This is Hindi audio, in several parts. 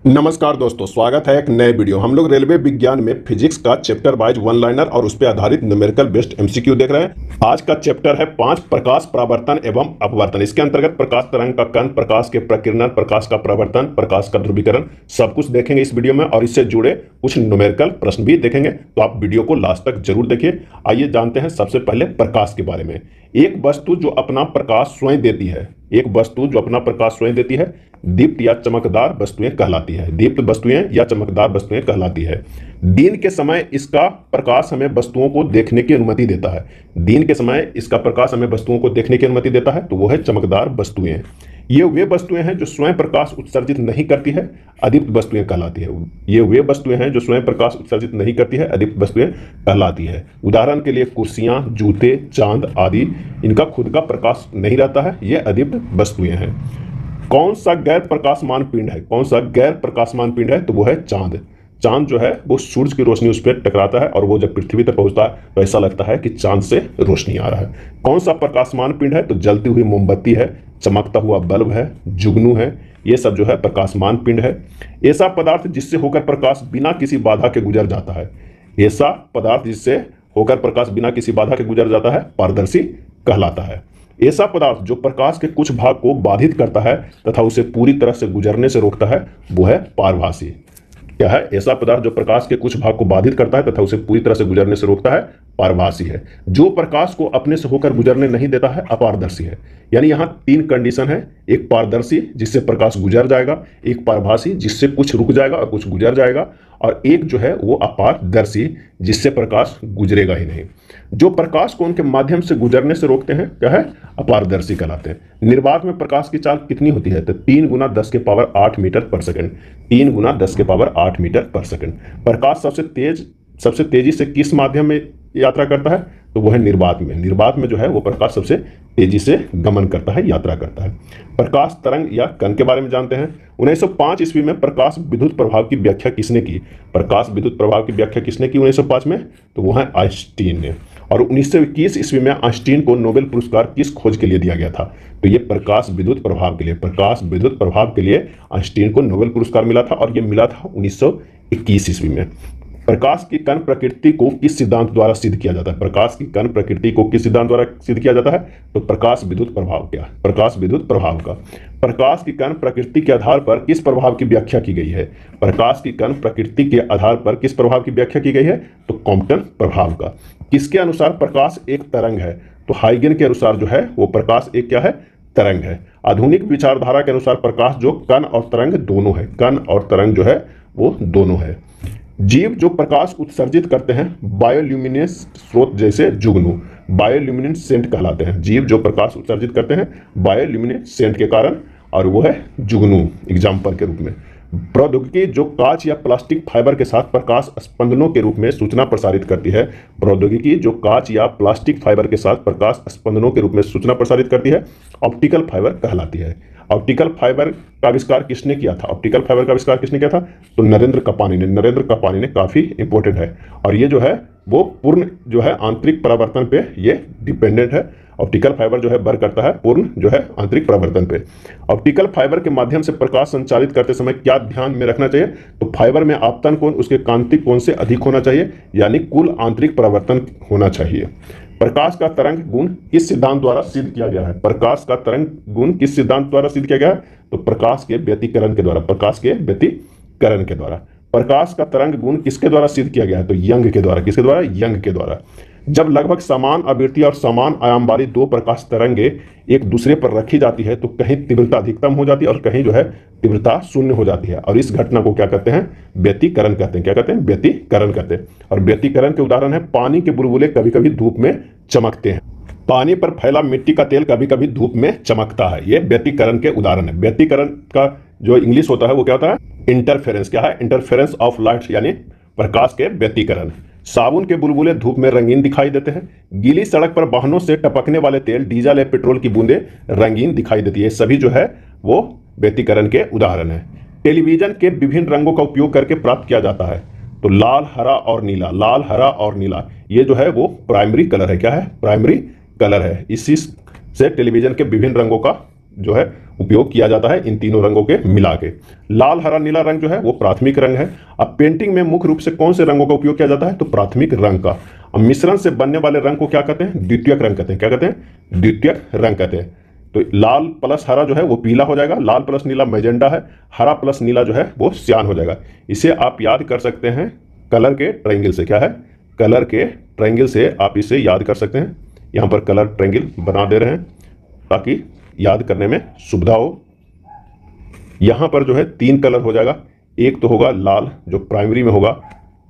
नमस्कार दोस्तों, स्वागत है एक नए वीडियो। हम लोग रेलवे विज्ञान में फिजिक्स का चैप्टर वाइज वन लाइनर और उस पर आधारित न्यूमेरिकल बेस्ड एमसीक्यू देख रहे हैं। आज का चैप्टर है 5 प्रकाश परावर्तन एवं अपवर्तन। इसके अंतर्गत प्रकाश तरंग का कण, प्रकाश के प्रकीर्णन, प्रकाश का प्रवर्तन, प्रकाश का ध्रुवीकरण, सब कुछ देखेंगे इस वीडियो में और इससे जुड़े कुछ न्यूमेरिकल प्रश्न भी देखेंगे। तो आप वीडियो को लास्ट तक जरूर देखिए। आइए जानते हैं सबसे पहले प्रकाश के बारे में। एक वस्तु जो अपना प्रकाश स्वयं देती है, एक वस्तु जो अपना प्रकाश स्वयं देती है, दीप्त या चमकदार वस्तुएं कहलाती है। दीप्त वस्तुएं या चमकदार वस्तुएं कहलाती है। दिन के समय इसका प्रकाश हमें वस्तुओं को देखने की अनुमति देता है। दिन के समय इसका प्रकाश हमें वस्तुओं को देखने की अनुमति देता है, तो वो है चमकदार वस्तुएं। ये वे वस्तुएं हैं जो स्वयं प्रकाश उत्सर्जित नहीं करती है, अदीप्त वस्तुएं कहलाती है। ये वे वस्तुएं हैं जो स्वयं प्रकाश उत्सर्जित नहीं करती है, अदीप्त वस्तुएं कहलाती है। उदाहरण के लिए कुर्सियां, जूते, चांद आदि, इनका खुद का प्रकाश नहीं रहता है, ये अदीप्त वस्तुएं हैं। कौन सा गैर प्रकाशमान पिंड है? कौन सा गैर प्रकाशमान पिंड है? तो वो है चांद। चांद जो है वो सूरज की रोशनी उस पर टकराता है और वो जब पृथ्वी तक पहुंचता है तो ऐसा लगता है कि चांद से रोशनी आ रहा है। कौन सा प्रकाशमान पिंड है? तो जलती हुई मोमबत्ती है, चमकता हुआ बल्ब है, जुगनू है, ये सब जो है प्रकाशमान पिंड है। ऐसा पदार्थ जिससे होकर प्रकाश बिना किसी बाधा के गुजर जाता है, ऐसा पदार्थ जिससे होकर प्रकाश बिना किसी बाधा के गुजर जाता है, पारदर्शी कहलाता है। ऐसा पदार्थ जो प्रकाश के कुछ भाग को बाधित करता है तथा उसे पूरी तरह से गुजरने से रोकता है, वो है पारभासी। क्या है? ऐसा पदार्थ जो प्रकाश के कुछ भाग को बाधित करता है तथा उसे पूरी तरह से गुजरने से रोकता है, पारभासी है। जो प्रकाश को अपने से होकर गुजरने नहीं देता है, अपारदर्शी है। यानी यहां 3 कंडीशन है। एक पारदर्शी जिससे प्रकाश गुजर जाएगा, एक पारभासी जिससे कुछ रुक जाएगा और कुछ गुजर जाएगा, और एक जो है वो अपारदर्शी जिससे प्रकाश गुजरेगा ही नहीं। जो प्रकाश को उनके माध्यम से गुजरने से रोकते हैं, क्या है? अपारदर्शी कहलाते हैं। निर्वात में प्रकाश की चाल कितनी होती है? तो 3 × 10⁸ मीटर पर सेकंड। 3 × 10⁸ मीटर पर सेकंड। प्रकाश सबसे तेजी से किस माध्यम में यात्रा करता है? तो वो है निर्वात में। निर्वात में जो है वो प्रकाश सबसे तेजी से गमन करता है, यात्रा करता है। प्रकाश तरंग या कण के बारे में जानते हैं। 1905 ईस्वी में प्रकाश विद्युत प्रभाव की व्याख्या किसने की? प्रकाश विद्युत प्रभाव की व्याख्या किसने की 1905 में? तो वो है आइंस्टीन ने। और 1921 ईस्वी में आइंस्टीन को नोबेल पुरस्कार किस खोज के लिए दिया गया था? तो ये प्रकाश विद्युत प्रभाव के लिए, प्रकाश विद्युत प्रभाव के लिए आइंस्टीन को नोबेल पुरस्कार मिला था, और ये मिला था 1921 ईस्वी में। प्रकाश की कण प्रकृति को किस सिद्धांत द्वारा सिद्ध किया जाता है? प्रकाश की कण प्रकृति को किस सिद्धांत द्वारा सिद्ध किया जाता है? तो प्रकाश विद्युत प्रभाव। क्या? प्रकाश विद्युत प्रभाव का। प्रकाश की कण प्रकृति के आधार पर किस प्रभाव की व्याख्या की गई है? प्रकाश की कण प्रकृति के आधार पर किस प्रभाव की व्याख्या की गई है? तो कॉम्पटन प्रभाव का। किसके अनुसार प्रकाश एक तरंग है? तो हाइगन के अनुसार जो है वो प्रकाश एक क्या है? तरंग है। आधुनिक विचारधारा के अनुसार प्रकाश जो कण और तरंग दोनों है, कण और तरंग जो है वो दोनों है। जीव जो प्रकाश उत्सर्जित करते हैं बायोल्यूमिनेस स्रोत जैसे जुगनू, बायोल्यूमिनेसेंट कहलाते हैं। जीव जो प्रकाश उत्सर्जित करते हैं बायोल्यूमिनेसेंट के कारण, और वो है जुगनू एग्जाम्पल के रूप में। प्रौद्योगिकी जो कांच या प्लास्टिक फाइबर के साथ प्रकाश स्पंदनों के रूप में सूचना प्रसारित करती है, प्रौद्योगिकी जो कांच या प्लास्टिक फाइबर के साथ प्रकाश स्पंदनों के रूप में सूचना प्रसारित करती है, ऑप्टिकल फाइबर कहलाती है। ऑप्टिकल फाइबर का आविष्कार किसने किया था? ऑप्टिकल फाइबर का आविष्कार किसने किया था? तो नरेंद्र कपानी ने। नरेंद्र कपानी ने, काफी इंपॉर्टेंट है। और ये जो है वो पूर्ण जो है आंतरिक परावर्तन पे ये डिपेंडेंट है। ऑप्टिकल फाइबर जो है वर्क करता है पूर्ण जो है आंतरिक परावर्तन पे। ऑप्टिकल फाइबर के माध्यम से प्रकाश संचालित करते समय क्या ध्यान में रखना चाहिए? तो फाइबर में आपतन कोण उसके कांतिक कोण से अधिक होना चाहिए, यानी कुल आंतरिक परावर्तन होना चाहिए। प्रकाश का तरंग गुण किस सिद्धांत द्वारा सिद्ध किया गया है? प्रकाश का तरंग गुण किस सिद्धांत द्वारा सिद्ध किया गया है? तो प्रकाश के व्यतिकरण के द्वारा। प्रकाश के व्यतिकरण के द्वारा। प्रकाश का तरंग गुण किसके द्वारा सिद्ध किया गया है? तो यंग के द्वारा। किसके द्वारा? यंग के द्वारा। जब लगभग समान आवृत्ति और समान आयाम वाली 2 प्रकाश तरंगे एक दूसरे पर रखी जाती है तो कहीं तीव्रता अधिकतम हो जाती है और कहीं जो है तीव्रता शून्य हो जाती है, और इस घटना को क्या कहते हैं? व्यतिकरण कहते हैं। क्या कहते हैं? व्यतिकरण कहते हैं। और व्यतिकरण के उदाहरण है पानी के बुलबुले कभी कभी धूप में चमकते हैं, पानी पर फैला मिट्टी का तेल कभी कभी धूप में चमकता है। ये व्यतिकरण के उदाहरण है। व्यतिकरण का जो इंग्लिश होता है वो क्या होता है? इंटरफेरेंस। क्या है? इंटरफेरेंस ऑफ लाइट, यानी प्रकाश के व्यतिकरण। साबुन के बुलबुले धूप में रंगीन दिखाई देते हैं। गीली सड़क पर वाहनों से टपकने वाले तेल, डीजल या पेट्रोल की बूंदें रंगीन दिखाई देती है। सभी जो है वो व्यतिकरण के उदाहरण है। टेलीविजन के विभिन्न रंगों का उपयोग करके प्राप्त किया जाता है। तो लाल, हरा और नीला, लाल, हरा और नीला, ये जो है वो प्राइमरी कलर है। क्या है? प्राइमरी कलर है। इसी से टेलीविजन के विभिन्न रंगों का जो है उपयोग किया जाता है इन तीनों रंगों के मिला के। लाल हरा नीला रंग जो है वो प्राथमिक रंग है। अब पेंटिंग में मुख्य रूप से कौन से रंगों का उपयोग किया जाता है, तो प्राथमिक रंग का। अब मिश्रण से बनने वाले रंग को क्या कहते हैं, द्वितीयक रंग कहते हैं। क्या कहते हैं, द्वितीयक रंग कहते हैं। तो लाल प्लस हरा जो है वो पीला हो जाएगा, लाल प्लस नीला मैजेंडा है, हरा प्लस नीला जो है वो सियान हो जाएगा। इसे आप याद कर सकते हैं कलर के ट्रायंगल से। क्या है, कलर के ट्रायंगल से आप इसे याद कर सकते हैं। यहाँ पर कलर ट्रायंगल बना दे रहे हैं ताकि याद करने में सुविधा हो। यहाँ पर जो है 3 कलर हो जाएगा। एक तो होगा लाल जो प्राइमरी में होगा,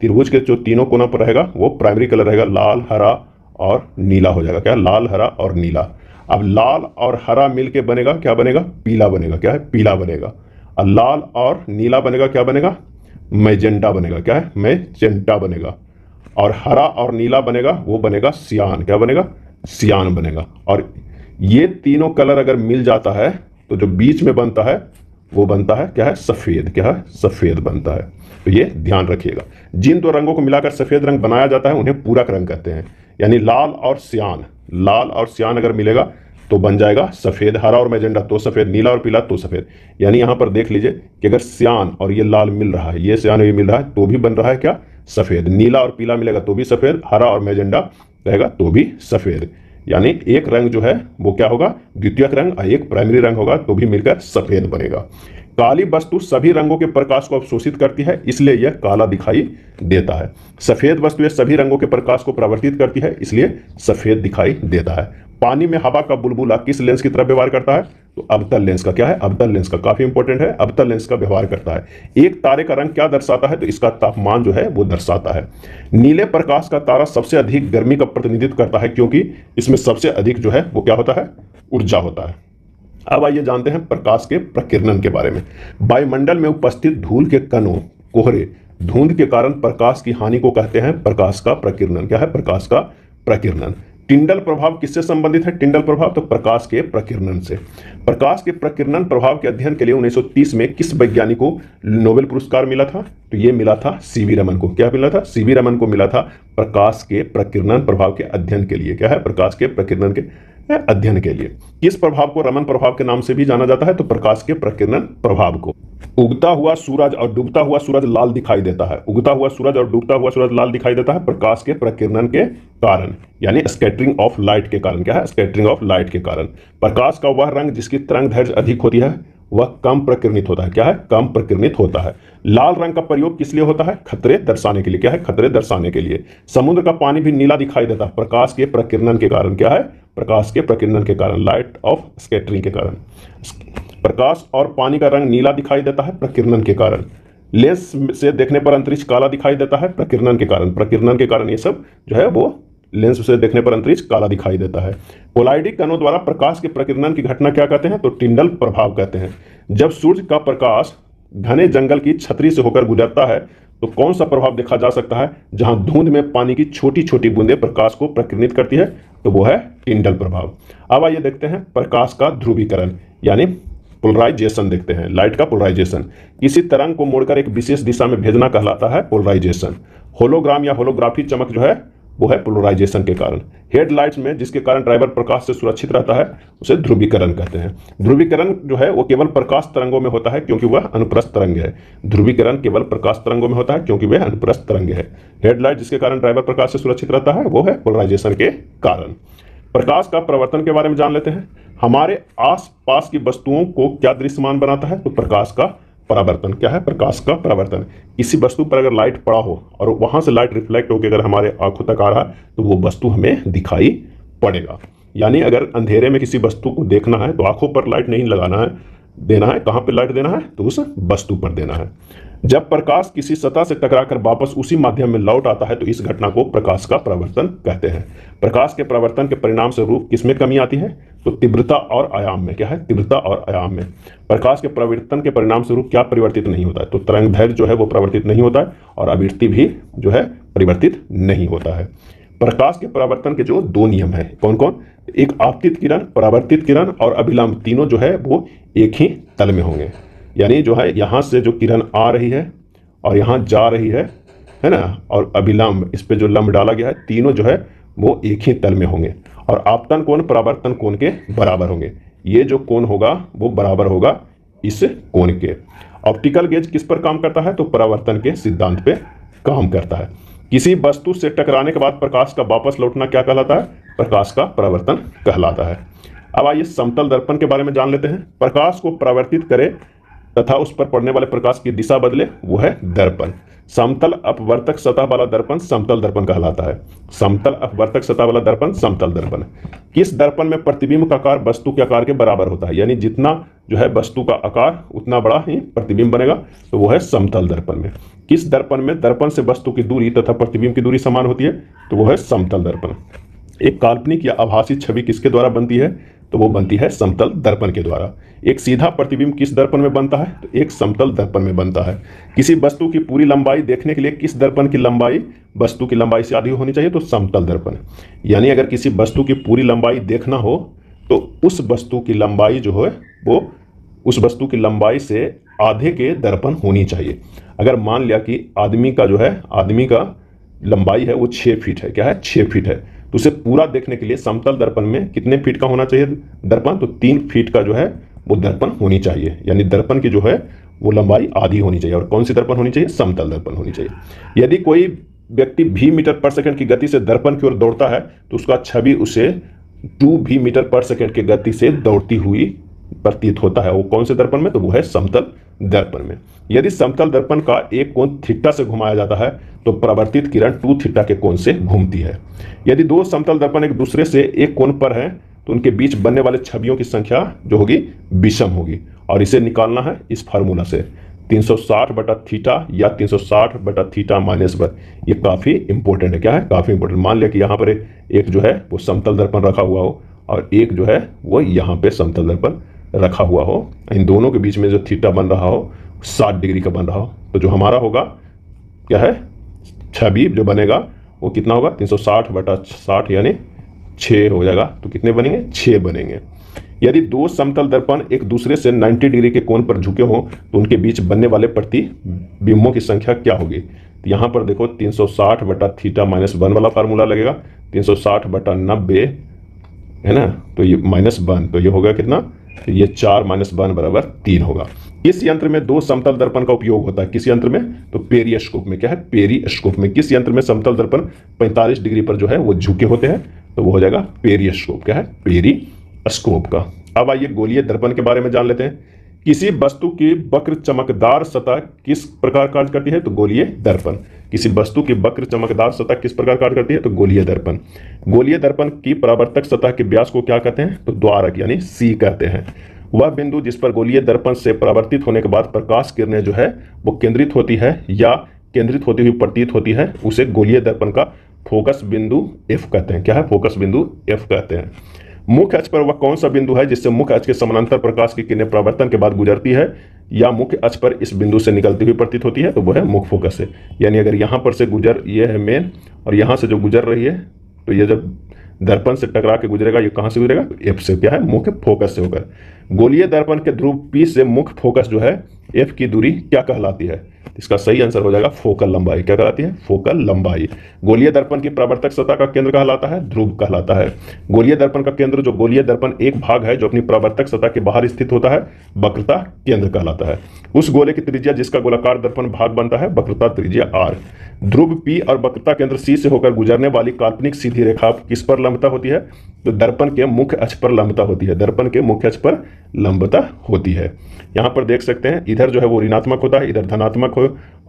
त्रिभुज के जो तीनों कोना पर रहेगा वो प्राइमरी कलर रहेगा, लाल हरा और नीला हो जाएगा। क्या, लाल हरा और नीला। अब लाल और हरा मिलके बनेगा, क्या बनेगा, पीला बनेगा। क्या है, पीला बनेगा। अब लाल और नीला बनेगा, क्या बनेगा, मैजेंटा बनेगा। क्या है, मैजेंटा बनेगा। और हरा और नीला बनेगा, वो बनेगा सियान। क्या बनेगा, सियान बनेगा। और ये तीनों कलर अगर मिल जाता है तो जो बीच में बनता है वो बनता है क्या है, सफेद। क्या है, सफेद बनता है। तो ये ध्यान रखिएगा, जिन दो रंगों को मिलाकर सफेद रंग बनाया जाता है उन्हें पूरक रंग कहते हैं। यानी लाल और सियान, लाल और सियान अगर मिलेगा तो बन जाएगा सफेद। हरा और मैजेंडा तो सफेद, नीला और पीला तो सफेद। यानी यहां पर देख लीजिए कि अगर सियान और ये लाल मिल रहा है, ये सियान और ये मिल रहा है, तो भी बन रहा है क्या, सफेद। नीला और पीला मिलेगा तो भी सफेद, हरा और मैजेंडा रहेगा तो भी सफेद। यानी एक रंग जो है वो क्या होगा, द्वितीयक रंग, और एक प्राइमरी रंग होगा तो भी मिलकर सफेद बनेगा। काली वस्तु सभी रंगों के प्रकाश को अवशोषित करती है, इसलिए यह काला दिखाई देता है। सफेद वस्तुएं सभी रंगों के प्रकाश को परावर्तित करती है, इसलिए सफेद दिखाई देता है। पानी में हवा का बुलबुला किस लेंस की तरह व्यवहार करता है, तो अवतल लेंस का। क्या है, अवतल लेंस का, काफी इंपॉर्टेंट है, अवतल लेंस का व्यवहार करता है। एक तारे का रंग क्या दर्शाता है, तो इसका तापमान जो है वो दर्शाता है। नीले प्रकाश का तारा सबसे अधिक गर्मी का प्रतिनिधित्व करता है, क्योंकि इसमें सबसे अधिक जो है वो क्या होता है, ऊर्जा होता है। अब आइए जानते हैं प्रकाश के प्रकीर्णन के बारे में। वायुमंडल में उपस्थित धूल के कणों, कोहरे, धुंध के कारण प्रकाश की हानि को कहते हैं प्रकाश का प्रकीर्णन। क्या है, प्रकाश का प्रकीर्णन। टिंडल प्रभाव किससे संबंधित है, टिंडल प्रभाव, तो प्रकाश के प्रकीर्णन से। प्रकाश के प्रकीर्णन प्रभाव के अध्ययन के लिए 1930 में किस वैज्ञानिक को नोबेल पुरस्कार मिला था, तो ये मिला था सीवी रमन को। क्या मिला था, सीवी रमन को मिला था प्रकाश के प्रकीर्णन प्रभाव के अध्ययन के लिए। क्या है, प्रकाश के प्रकीर्णन के अध्ययन के लिए। किस प्रभाव को रमन प्रभाव के नाम से भी जाना जाता है, तो प्रकाश के प्रकीर्णन प्रभाव को। उगता हुआ सूरज और डूबता हुआ सूरज लाल दिखाई देता है। उगता हुआ सूरज और डूबता हुआ सूरज लाल दिखाई देता है प्रकाश के प्रकीर्णन के कारण, यानी स्कैटरिंग ऑफ लाइट के कारण। क्या है, स्कैटरिंग ऑफ लाइट के कारण। प्रकाश का वह रंग जिसकी तरंग दैर्ध्य अधिक होती है वह कम प्रकीर्णित होता है। क्या है, कम प्रकीर्णित होता है। लाल रंग का प्रयोग किस लिए होता है, खतरे दर्शाने के लिए। क्या है, खतरे दर्शाने के लिए। समुद्र का पानी भी नीला दिखाई देता है प्रकाश के प्रकीर्णन के कारण। क्या है, प्रकाश के प्रकीर्णन के कारण, लाइट ऑफ स्कैटरिंग के कारण। प्रकाश और पानी का रंग नीला दिखाई देता है प्रकीर्णन के कारण। लेंस से देखने पर अंतरिक्ष काला दिखाई देता है प्रकीर्णन के कारण। प्रकीर्णन के कारण ये सब जो है वो लेंस से देखने पर अंतरिक्ष काला दिखाई देता है। कोलाइडी कणों द्वारा प्रकाश के प्रकीर्णन की घटना क्या कहते हैं, तो टिंडल प्रभाव कहते हैं। जब सूर्य का प्रकाश घने जंगल की छतरी से होकर गुजरता है तो कौन सा प्रभाव देखा जा सकता है, जहां धुंध में पानी की छोटी छोटी बूंदें प्रकाश को प्रकीर्णित करती है, तो वो है टिंडल प्रभाव। अब आइए देखते हैं प्रकाश का ध्रुवीकरण, यानी पोलराइजेशन देखते हैं। लाइट का पोलराइजेशन, किसी तरंग को मोड़कर एक विशेष दिशा में भेजना कहलाता है पोलराइजेशन। होलोग्राम या होलोग्राफी चमक जो है वो है पोलराइजेशन के कारण। हेडलाइट्स में जिसके कारण ड्राइवर प्रकाश से सुरक्षित रहता है उसे ध्रुवीकरण कहते हैं। ध्रुवीकरण जो है वो केवल प्रकाश तरंगों में होता है क्योंकि वह अनुप्रस्थ तरंग है। ध्रुवीकरण केवल प्रकाश तरंगों में होता है क्योंकि वह अनुप्रस्थ तरंग है। हेडलाइट जिसके कारण ड्राइवर प्रकाश से सुरक्षित रहता है वो है पोलराइजेशन के कारण। प्रकाश का प्रवर्तन के बारे में जान लेते हैं। हमारे आसपास की वस्तुओं को क्या दृश्यमान बनाता है, तो प्रकाश का परावर्तन। क्या है, प्रकाश का परावर्तन। किसी वस्तु पर अगर लाइट पड़ा हो और वहां से लाइट रिफ्लेक्ट होकर अगर हमारे आंखों तक आ रहा है तो वो वस्तु हमें दिखाई पड़ेगा। यानी अगर अंधेरे में किसी वस्तु को देखना है तो आंखों पर लाइट नहीं लगाना है, देना है कहां पर लाइट देना है, तो उस वस्तु पर देना है। जब प्रकाश किसी सतह से टकराकर वापस उसी माध्यम में लौट आता है तो इस घटना को प्रकाश का परावर्तन कहते हैं। प्रकाश के परावर्तन के परिणाम स्वरूप किसमें कमी आती है, तो तीव्रता और आयाम में। क्या है, तीव्रता और आयाम में। प्रकाश के परावर्तन के परिणाम स्वरूप क्या परिवर्तित नहीं होता है, तो तरंग दैर्ध्य जो है वो परिवर्तित नहीं होता है और आवृत्ति भी जो है परिवर्तित नहीं होता है। प्रकाश के परावर्तन के जो 2 नियम है, कौन कौन, एक आपतित किरण, परावर्तित किरण और अभिलंब, तीनों जो है वो एक ही तल में होंगे। यानी जो है यहाँ से जो किरण आ रही है और यहाँ जा रही है ना, और अभिलंब इस पे जो लंब डाला गया है, तीनों जो है वो एक ही तल में होंगे और आपतन कोण परावर्तन कोण के बराबर होंगे। ये जो कोण होगा वो बराबर होगा इस कोण के। ऑप्टिकल गेज किस पर काम करता है? तो परावर्तन के सिद्धांत पे काम करता है। किसी वस्तु से टकराने के बाद प्रकाश का वापस लौटना क्या कहलाता है? प्रकाश का परावर्तन कहलाता है। अब आइए समतल दर्पण के बारे में जान लेते हैं। प्रकाश को परावर्तित करे तथा उस पर पड़ने वाले प्रकाश की दिशा बदले, वो है दर्पण। समतल अपवर्तक सतह वाला दर्पण समतल दर्पण कहलाता है। समतल अपवर्तक सतह वाला दर्पण समतल दर्पण। किस दर्पण में प्रतिबिंब का आकार वस्तु के आकार के बराबर होता है? यानी जितना जो है वस्तु का आकार उतना बड़ा ही प्रतिबिंब बनेगा, तो वो है समतल दर्पण में। किस दर्पण में दर्पण से वस्तु की दूरी तथा प्रतिबिंब की दूरी समान होती है? तो वो है समतल दर्पण। एक काल्पनिक या आभासी छवि किसके द्वारा बनती है? तो वो बनती है समतल दर्पण के द्वारा। एक सीधा प्रतिबिंब किस दर्पण में बनता है? तो एक समतल दर्पण में बनता है। किसी वस्तु की पूरी लंबाई देखने के लिए किस दर्पण की लंबाई वस्तु की लंबाई से आधी होनी चाहिए? तो समतल दर्पण। यानी अगर किसी वस्तु की पूरी लंबाई देखना हो तो उस वस्तु की लंबाई जो है वो उस वस्तु की लंबाई से आधे के दर्पण होनी चाहिए। अगर मान लिया कि आदमी का लंबाई है वो 6 फीट है, क्या है? 6 फीट है, तो उसे पूरा देखने के लिए समतल दर्पण में कितने फीट का होना चाहिए दर्पण? तो 3 फीट का जो है वो दर्पण होनी चाहिए। यानी दर्पण की जो है वो लंबाई आधी होनी चाहिए। और कौन सी दर्पण होनी चाहिए? समतल दर्पण होनी चाहिए। यदि कोई व्यक्ति v मीटर पर सेकंड की गति से दर्पण की ओर दौड़ता है तो उसका छवि उसे 2v मीटर पर सेकंड की गति से दौड़ती हुई प्रतीत होता है। वो कौन से दर्पण में? तो वो है समतल दर्पण में। यदि समतल दर्पण का एक कोण थीटा से घुमाया जाता है तो परावर्तित किरण 2 थीटा के कोण से घूमती है। यदि दो समतल दर्पण एक दूसरे से एक कोण पर हैं तो उनके बीच बनने वाले छवियों की संख्या जो होगी विषम होगी। और इसे निकालना है इस फार्मूला से, 360 बटा थीटा या 360 बटा थीटा माइनस 1। ये काफ़ी इंपॉर्टेंट है। क्या है? काफ़ी इंपॉर्टेंट। मान लिया कि यहाँ पर एक जो है वो समतल दर्पण रखा हुआ हो और एक जो है वो यहाँ पे समतल दर्पण रखा हुआ हो। इन दोनों के बीच में जो थीटा बन रहा हो 60 डिग्री का बन रहा हो, तो जो हमारा होगा क्या है? छवि जो बनेगा वो कितना होगा? 360 बटा 60 यानी 6 हो जाएगा। तो कितने बनेंगे? 6 बनेंगे। यदि दो समतल दर्पण एक दूसरे से 90 डिग्री के कोण पर झुके हों तो उनके बीच बनने वाले प्रतिबिंबों की संख्या क्या होगी? तो यहाँ पर देखो 360 बटा थीटा माइनस 1 वाला फार्मूला लगेगा। 360 बटा 90 है ना, तो ये माइनस 1, तो ये होगा कितना? तो ये 4 माइनस 1 बराबर 3 होगा। किस यंत्र में दो समतल दर्पण का उपयोग होता है? किस यंत्र में? तो पेरिस्कोप में। क्या है? पेरिस्कोप में। किस यंत्र में समतल दर्पण 45 डिग्री पर जो है वो झुके होते हैं? तो वो हो जाएगा पेरिस्कोप। क्या है? पेरिस्कोप का। अब आइए गोलीय दर्पण के बारे में जान लेते हैं। किसी वस्तु की वक्र चमकदार सतह किस प्रकार कार्य करती है? तो गोलीय दर्पण। किसी वस्तु की वक्र चमकदार सतह किस प्रकार कार्य करती है? तो गोलीय दर्पण। गोलीय दर्पण की परावर्तक सतह के व्यास को क्या कहते हैं? तो द्वारक यानी सी कहते हैं। वह बिंदु जिस पर गोलीय दर्पण से परावर्तित होने के बाद प्रकाश किरणें जो है वो केंद्रित होती है या केंद्रित होती हुई प्रतीत होती है, उसे गोलीय दर्पण का फोकस बिंदु एफ कहते हैं। क्या है? फोकस बिंदु एफ कहते हैं। मुख्य अक्ष पर वह कौन सा बिंदु है जिससे मुख्य अक्ष के समानांतर प्रकाश की किरणें परावर्तन के बाद गुजरती है या मुख्य अक्ष पर इस बिंदु से निकलती हुई प्रतीत होती है? तो वह है मुख्य फोकस है। यानी अगर यहाँ पर से ये है मेन और यहाँ से जो गुजर रही है तो ये जब दर्पण से टकरा के गुजरेगा, ये कहाँ से गुजरेगा? तो एफ से। क्या है? मुख्य फोकस से होकर। गोलीय दर्पण के ध्रुव पी से मुख्य फोकस जो है एफ की दूरी क्या कहलाती है? इसका सही आंसर हो जाएगा फोकल लंबाई। क्या कहलाती है? फोकल लंबाई। गोलीय दर्पण की परावर्तक सतह का केंद्र कहलाता है ध्रुव कहलाता है। गोलीय दर्पण का केंद्र जो गोलीय दर्पण एक भाग है जो अपनी परावर्तक सतह के बाहर स्थित होता है वक्रता केंद्र कहलाता है। उस गोले की त्रिज्या जिसका गोलाकार दर्पण भाग बनता है वक्रता त्रिज्या आर। ध्रुव पी और वक्रता केंद्र सी से होकर गुजरने वाली काल्पनिक सीधी रेखा किस पर लंबता होती है? तो दर्पण के मुख्य अक्ष पर लंबता होती है। दर्पण के मुख्य अक्ष पर लंबता होती है। यहाँ पर देख सकते हैं इधर जो है वो ऋणात्मक होता है, इधर धनात्मक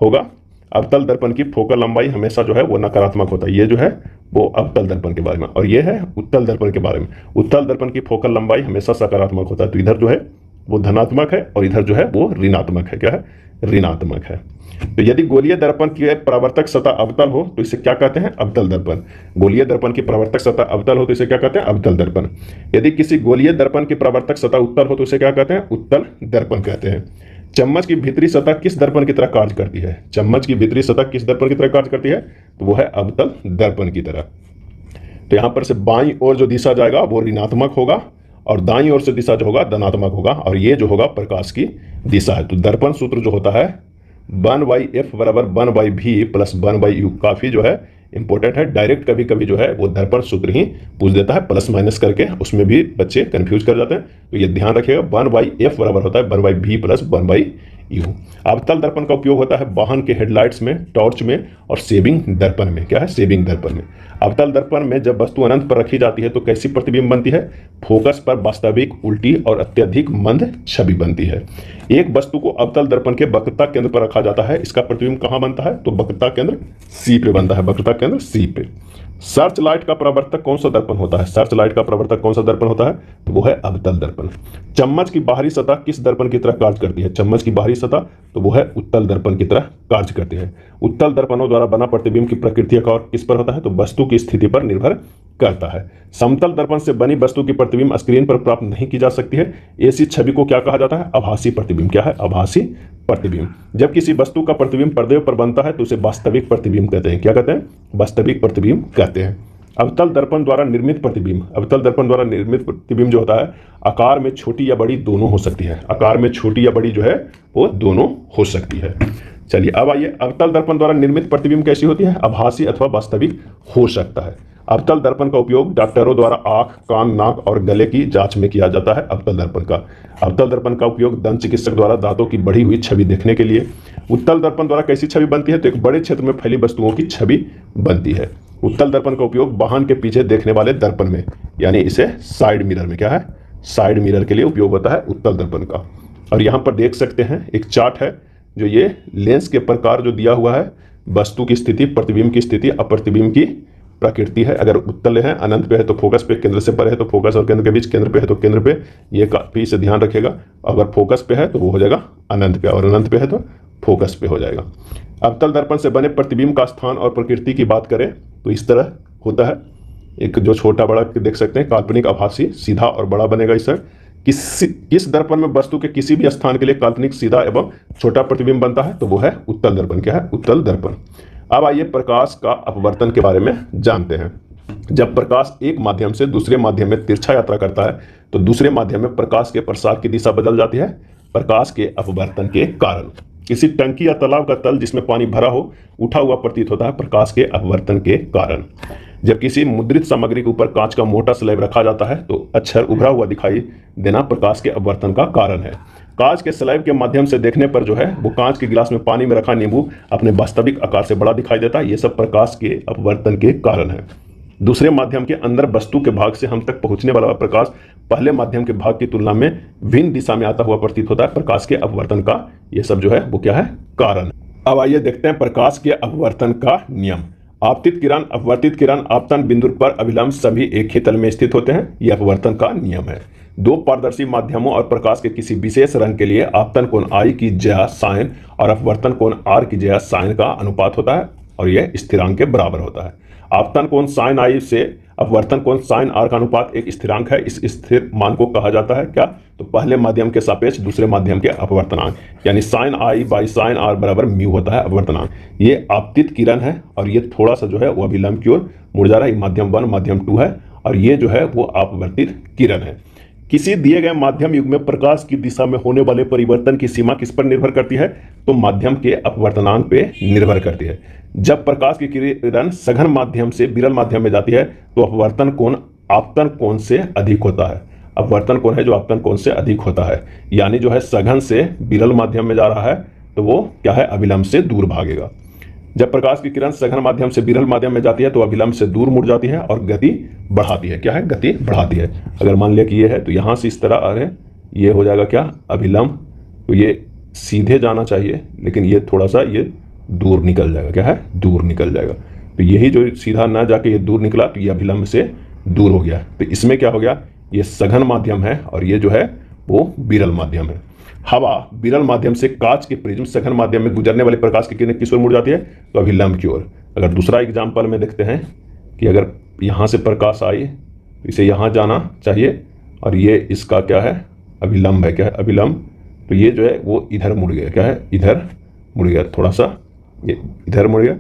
होगा। अवतल दर्पण की फोकल लंबाई हमेशा जो है वो नकारात्मक होता है। ये जो है वो अवतल दर्पण के बारे में, और ये है उत्तल दर्पण के बारे में। उत्तल दर्पण की फोकल लंबाई हमेशा सकारात्मक होता है। तो इधर जो है वो धनात्मक है और इधर जो है वो ऋणात्मक है। क्या है? ऋणात्मक है। तो यदि गोलीय दर्पण की परावर्तक सतह अवतल हो तो इसे क्या कहते हैं? अवतल दर्पण। गोलीय दर्पण की परावर्तक सतह अवतल हो तो इसे क्या कहते हैं? अवतल दर्पण। यदि किसी गोलीय दर्पण की परावर्तक सतह उत्तल हो तो इसे क्या कहते हैं? उत्तल दर्पण कहते हैं। चम्मच की भीतरी सतह किस दर्पण की तरह कार्य करती है? चम्मच की भीतरी सतह किस दर्पण की तरह कार्य करती है? तो वो है अवतल दर्पण की तरह। तो यहां पर से बाईं ओर जो दिशा जाएगा वो ऋणात्मक होगा और दाईं ओर से दिशा जो होगा धनात्मक होगा, और ये जो होगा प्रकाश की दिशा है। तो दर्पण सूत्र जो होता है 1/f बराबर 1/v प्लस 1/u, काफी जो है इंपॉर्टेंट है। डायरेक्ट कभी कभी जो है वो दर्पण सूत्र ही पूछ देता है प्लस माइनस करके, उसमें भी बच्चे कंफ्यूज कर जाते हैं। तो ये ध्यान रखिएगा, 1/f बराबर होता है 1/v प्लस 1/u। अवतल दर्पण का उपयोग होता है वाहन के हेडलाइट्स में, टॉर्च में और सेविंग दर्पण में। क्या है? सेविंग दर्पण में। अवतल दर्पण में जब वस्तु अनंत पर रखी जाती है तो कैसी प्रतिबिंब बनती है? फोकस पर वास्तविक, उल्टी और अत्यधिक मंद छवि बनती है। एक वस्तु को अवतल दर्पण के वक्रता केंद्र पर रखा जाता है, इसका प्रतिबिंब कहां बनता है? तो वक्रता केंद्र सी पे बनता है, वक्रता केंद्र सी पे। सर्च लाइट का प्रवर्तक कौन सा दर्पण होता है? सर्च लाइट का प्रवर्तक कौन सा दर्पण होता है? तो वो है अवतल दर्पण। चम्मच की बाहरी सतह किस दर्पण की तरह कार्य करती है? चम्मच की बाहरी सतह तो वो है उत्तल दर्पण की तरह कार्य करती है। उत्तल दर्पणों द्वारा बना प्रतिबिंब की प्रकृति का किस पर होता है? तो वस्तु की स्थिति पर निर्भर करता है। समतल दर्पण से बनी वस्तु की प्रतिबिंब स्क्रीन पर प्राप्त नहीं की जा सकती है। ऐसी छवि को क्या कहा जाता है? आभासी प्रतिबिंब। क्या है? आभासी प्रतिबिंब। जब किसी वस्तु का प्रतिबिंब पर्दे पर बनता है तो उसे वास्तविक प्रतिबिंब कहते हैं। क्या कहते हैं? वास्तविक प्रतिबिंब कहते हैं। अवतल दर्पण द्वारा निर्मित प्रतिबिंब, अवतल दर्पण द्वारा निर्मित प्रतिबिंब जो होता है आकार में छोटी या बड़ी दोनों हो सकती है। आकार में छोटी या बड़ी जो है वो दोनों हो सकती है। चलिए अब आइए, अवतल दर्पण द्वारा निर्मित प्रतिबिंब कैसी होती है? आभासी अथवा वास्तविक हो सकता है। अवतल दर्पण का उपयोग डॉक्टरों द्वारा आंख, कान, नाक और गले की जांच में किया जाता है। अवतल दर्पण का, अवतल दर्पण का उपयोग दंत चिकित्सक द्वारा दांतों की बढ़ी हुई छवि देखने के लिए। उत्तल दर्पण द्वारा कैसी छवि बनती है? तो एक बड़े क्षेत्र में फैली वस्तुओं की छवि बनती है। उत्तल दर्पण का उपयोग वाहन के पीछे देखने वाले दर्पण में, यानी इसे साइड मिरर में, क्या है? साइड मिरर के लिए उपयोग होता है उत्तल दर्पण का। और यहाँ पर देख सकते हैं एक चार्ट है, जो ये लेंस के प्रकार जो दिया हुआ है, वस्तु की स्थिति, प्रतिबिंब की स्थिति, अप्रतिबिंब की प्रकृति है। अगर उत्तल है, अनंत पे है तो फोकस पे, केंद्र से परे है तो फोकस और केंद्र के बीच, केंद्र पे है तो केंद्र पे, ये काफी से ध्यान रखिएगा। अगर फोकस पे है तो वो हो जाएगा अनंत पे, और अनंत पे है तो फोकस पे हो जाएगा। अवतल दर्पण से बने प्रतिबिंब का स्थान और प्रकृति की बात करें तो इस तरह होता है। एक जो छोटा बड़ा देख सकते हैं, काल्पनिक, आभासी, सीधा और बड़ा बनेगा इस तरह। किस दर्पण में वस्तु के किसी भी स्थान के लिए काल्पनिक, सीधा एवं छोटा प्रतिबिंब बनता है? तो वो है उत्तल दर्पण। क्या है? उत्तल दर्पण। अब आइए प्रकाश का अपवर्तन के बारे में जानते हैं। जब प्रकाश एक माध्यम से दूसरे माध्यम में तिरछा यात्रा करता है तो दूसरे माध्यम में प्रकाश के प्रसार की दिशा बदल जाती है प्रकाश के अपवर्तन के कारण। किसी टंकी या तालाब का तल जिसमें पानी भरा हो उठा हुआ प्रतीत होता है प्रकाश के अपवर्तन के कारण। जब किसी मुद्रित सामग्री के ऊपर कांच का मोटा स्लैब रखा जाता है तो अक्षर उभरा हुआ दिखाई देना प्रकाश के अपवर्तन का कारण है। कांच के स्लैब के माध्यम से देखने पर जो है वो कांच के गिलास में पानी में रखा नींबू अपने वास्तविक आकार से बड़ा दिखाई देता है। ये सब प्रकाश के अपवर्तन के कारण है। दूसरे माध्यम के अंदर वस्तु के भाग से हम तक पहुंचने वाला प्रकाश पहले माध्यम के भाग की तुलना में भिन्न दिशा में आता हुआ प्रतीत होता है प्रकाश के अपवर्तन का। ये सब जो है वो क्या है? कारण। अब आइए देखते हैं प्रकाश के अपवर्तन का नियम। आपतित किरण, अपवर्तित किरण, आपतन बिंदु पर अभिलंब सभी एक ही तल में स्थित होते हैं। यह अपवर्तन का नियम है। दो पारदर्शी माध्यमों और प्रकाश के किसी विशेष रंग के लिए आपतन कोण I की ज्या साइन और अपवर्तन कोण R की ज्या साइन का अनुपात होता है और यह स्थिरांक के बराबर होता है। आपतन कोण साइन I से अपवर्तन कोण साइन R का अनुपात एक स्थिरांक है। इस स्थिर मान को कहा जाता है क्या? तो पहले माध्यम के सापेक्ष दूसरे माध्यम के अपवर्तनांक, यानी sine I by sine R बराबर म्यू होता है अपवर्तनांक। ये आपतित किरण है और ये थोड़ा सा जो है वो अभिलंब की ओर मुड़ जा रहा है। माध्यम 1 माध्यम 2 है और ये जो है वो अपवर्तित किरण है। किसी दिए गए माध्यम युग में प्रकाश की दिशा में होने वाले परिवर्तन की सीमा किस पर निर्भर करती है? तो माध्यम के अपवर्तनांक पे निर्भर करती है। जब प्रकाश की किरण सघन माध्यम से विरल माध्यम में जाती है तो अपवर्तन कोण आपतन कोण से अधिक होता है। अपवर्तन कोण है जो आपतन कोण से अधिक होता है, यानी जो है सघन से विरल माध्यम में जा रहा है तो वो क्या है? अभिलंब से दूर भागेगा। जब प्रकाश की किरण सघन माध्यम से विरल माध्यम में जाती है तो अभिलंब से दूर मुड़ जाती है और गति बढ़ाती है। क्या है? गति बढ़ाती है। अगर मान लिया कि ये है तो यहाँ से इस तरह आ रहे हैं, ये हो जाएगा क्या? अभिलंब। तो ये सीधे जाना चाहिए लेकिन ये थोड़ा सा ये दूर निकल जाएगा। क्या है? दूर निकल जाएगा। तो यही जो सीधा ना जाके ये दूर निकला तो ये अभिलंब से दूर हो गया। तो इसमें क्या हो गया? ये सघन माध्यम है और ये जो है वो विरल माध्यम है। हवा विरल माध्यम से कांच के प्रिज्म सघन माध्यम में गुजरने वाली प्रकाश की किरण किस ओर मुड़ जाती है? तो अभिलंब की ओर। अगर दूसरा एग्जाम्पल में देखते हैं कि अगर यहाँ से प्रकाश आई तो इसे यहाँ जाना चाहिए और ये इसका क्या है? अभिलंब है। क्या है? अभिलंब। तो ये जो है वो इधर मुड़ गया। क्या है? इधर मुड़ गया, थोड़ा सा ये इधर मुड़ गया।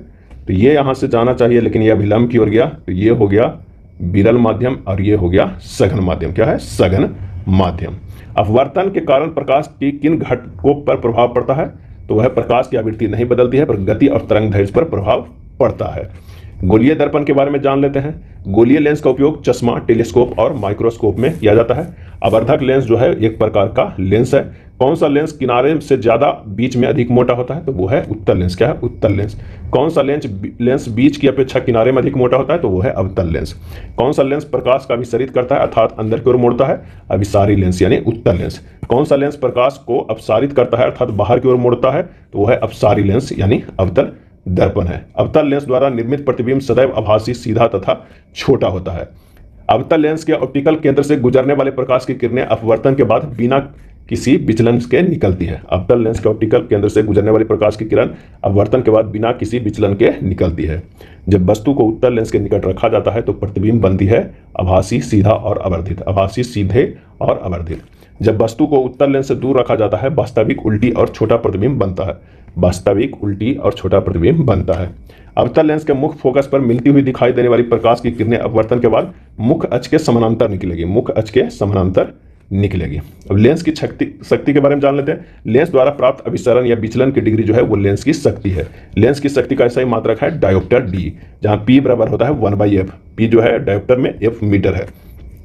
तो ये यहाँ से जाना चाहिए लेकिन ये अभिलंब की ओर गया। तो ये हो गया विरल माध्यम और ये हो गया सघन माध्यम। क्या है? सघन माध्यम। अपवर्तन के कारण प्रकाश की किन घटकों पर प्रभाव पड़ता है? तो वह प्रकाश की आवृत्ति नहीं बदलती है पर गति और तरंग दैर्घ्य पर प्रभाव पड़ता है। गोलीय दर्पण के बारे में जान लेते हैं। गोलीय लेंस का उपयोग चश्मा, टेलीस्कोप और माइक्रोस्कोप में किया जाता है। अवर्धक लेंस जो है एक प्रकार का लेंस है। कौन सा लेंस किनारे से ज्यादा बीच में अधिक मोटा होता है? तो वो है उत्तल लेंस। क्या है? उत्तल लेंस। कौन सा लेंस बीच की अपेक्षा किनारे में अधिक मोटा होता है? तो वो है अवतल लेंस। कौन सा लेंस प्रकाश का अभिसरित करता है अर्थात अंदर की ओर मोड़ता है? अभिसारी लेंस यानी उत्तल लेंस। कौन सा लेंस प्रकाश को अपसारित करता है अर्थात बाहर की ओर मोड़ता है? तो वो है अपसारी लेंस यानी अवतल दर्पण है। अवतल लेंस द्वारा निर्मित प्रतिबिंब सदैव आभासी, सीधा तथा छोटा होता है। अवतल लेंस के ऑप्टिकल केंद्र से गुजरने वाले प्रकाश की किरणें अपवर्तन के बाद बिना किसी विचलन के निकलती है। अवतल लेंस के ऑप्टिकल केंद्र से गुजरने वाली प्रकाश की किरण अपवर्तन के बाद बिना किसी विचलन के निकलती है। जब वस्तु को उत्तल लेंस के निकट रखा जाता है तो प्रतिबिंब बनती है आभासी, सीधा और अवर्धित। आभासी, सीधे और अवर्धित। जब वस्तु को उत्तल लेंस से दूर रखा जाता है वास्तविक, उल्टी और छोटा प्रतिबिंब बनता है। वास्तविक, उल्टी और छोटा प्रतिबिंब बनता है। अवतल लेंस के मुख्य फोकस पर मिलती हुई दिखाई देने वाली प्रकाश की किरणें अपवर्तन के बाद मुख्य अक्ष के समानांतर निकलेगी। मुख्य अक्ष के समानांतर निकलेगी। अब लेंस की शक्ति के बारे में जान लेते हैं। लेंस द्वारा प्राप्त अभिसरण या विचलन की डिग्री जो है वो लेंस की शक्ति है। लेंस की शक्ति का ऐसा ही मात्रक है डायोप्टर डी, जहां पी बराबर होता है 1/f। पी जो है डायोप्टर में f मीटर है।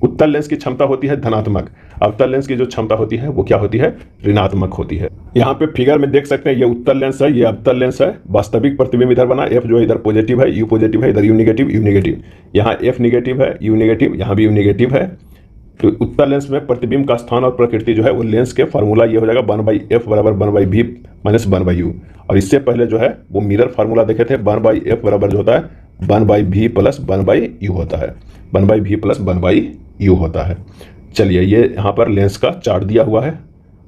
उत्तल लेंस की क्षमता होती है धनात्मक। अवतल लेंस की जो क्षमता होती है वो क्या होती है? ऋणात्मक होती है। यहाँ पे फिगर में देख सकते हैं ये उत्तल लेंस है, ये अवतल लेंस है। वास्तविक प्रतिबिंब इधर बना, f जो है इधर पॉजिटिव है, u पॉजिटिव है, इधर u नेगेटिव, u नेगेटिव। यहाँ f नेगेटिव है, u नेगेटिव, यहाँ भी u नेगेटिव है। तो उत्तल लेंस में प्रतिबिंब का स्थान और प्रकृति जो है वो लेंस के फार्मूला ये हो जाएगा 1/f बराबर 1/v माइनस 1/u। और इससे पहले जो है वो मिरर फार्मूला देखे थे 1/f बराबर जो होता है 1/v प्लस 1/u होता है। 1/v प्लस 1/u होता है। चलिए ये यहाँ पर लेंस का चार्ट दिया हुआ है।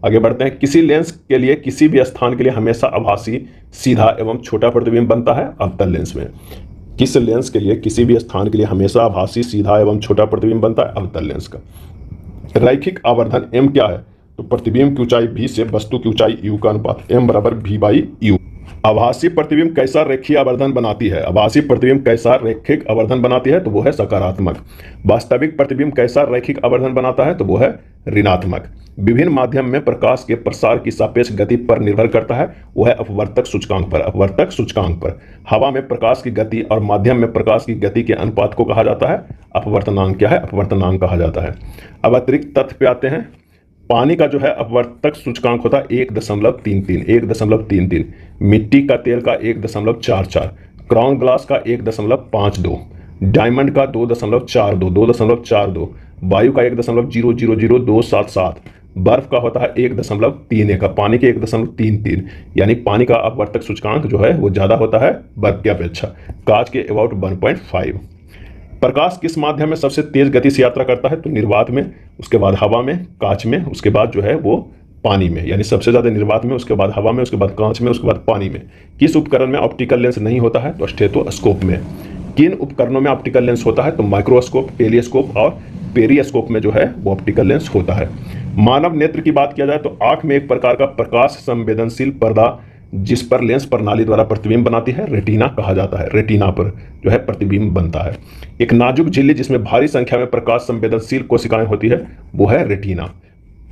आगे बढ़ते हैं। किसी लेंस के लिए किसी भी स्थान के लिए हमेशा आभासी, सीधा एवं छोटा प्रतिबिंब बनता है अवतल लेंस में। किस लेंस के लिए किसी भी स्थान के लिए हमेशा आभासी, सीधा एवं छोटा प्रतिबिंब बनता है? अवतल लेंस का। रैखिक आवर्धन m क्या है? तो प्रतिबिंब की ऊंचाई v से वस्तु की ऊंचाई u का अनुपात m बराबर v/u। आभासी प्रतिबिंब कैसा रेखीय आवर्धन बनाती है? आभासी प्रतिबिंब कैसा रैखिक आवर्धन बनाती है? तो वो है सकारात्मक। वास्तविक प्रतिबिंब कैसा रैखिक आवर्धन बनाता है? तो वो है ऋणात्मक। विभिन्न माध्यम में प्रकाश के प्रसार की सापेक्ष गति पर निर्भर करता है, वो है अपवर्तक सूचकांक पर। अपवर्तक सूचकांक पर हवा में प्रकाश की गति और माध्यम में प्रकाश की गति के अनुपात को कहा जाता है अपवर्तनांक। क्या है? अपवर्तनांक कहा जाता है। अब अतिरिक्त तथ्य पे आते हैं। पानी का जो है अपवर्तक सूचकांक होता है 1.33, 1.33। मिट्टी का तेल का 1.44, क्राउन ग्लास का 1.52, डायमंड का 2.42, 2.42, वायु का 1.000277, बर्फ का होता है 1.31, पानी के 1.33। यानी पानी का अपवर्तक सूचकांक जो है वो ज्यादा होता है बर्फ की अपेक्षा। कांच के अबाउट 1.5। प्रकाश किस माध्यम में सबसे तेज गति से यात्रा करता है? तो निर्वात में, उसके बाद हवा में, कांच में, उसके बाद जो है वो पानी में। यानी सबसे ज्यादा निर्वात में, उसके बाद हवा में, उसके बाद कांच में, उसके बाद पानी में। किस उपकरण में ऑप्टिकल लेंस नहीं होता है? तो स्टेथोस्कोप में। किन उपकरणों में ऑप्टिकल लेंस होता है? तो माइक्रोस्कोप, टेलीस्कोप और पेरिस्कोप में जो है वो ऑप्टिकल लेंस होता है। मानव नेत्र की बात किया जाए तो आंख में एक प्रकार का प्रकाश संवेदनशील पर्दा जिस पर लेंस प्रणाली द्वारा प्रतिबिंब बनाती है रेटिना कहा जाता है। रेटिना पर जो है प्रतिबिंब बनता है। एक नाजुक झिल्ली जिसमें भारी संख्या में प्रकाश संवेदनशील कोशिकाएं होती है वो है रेटिना।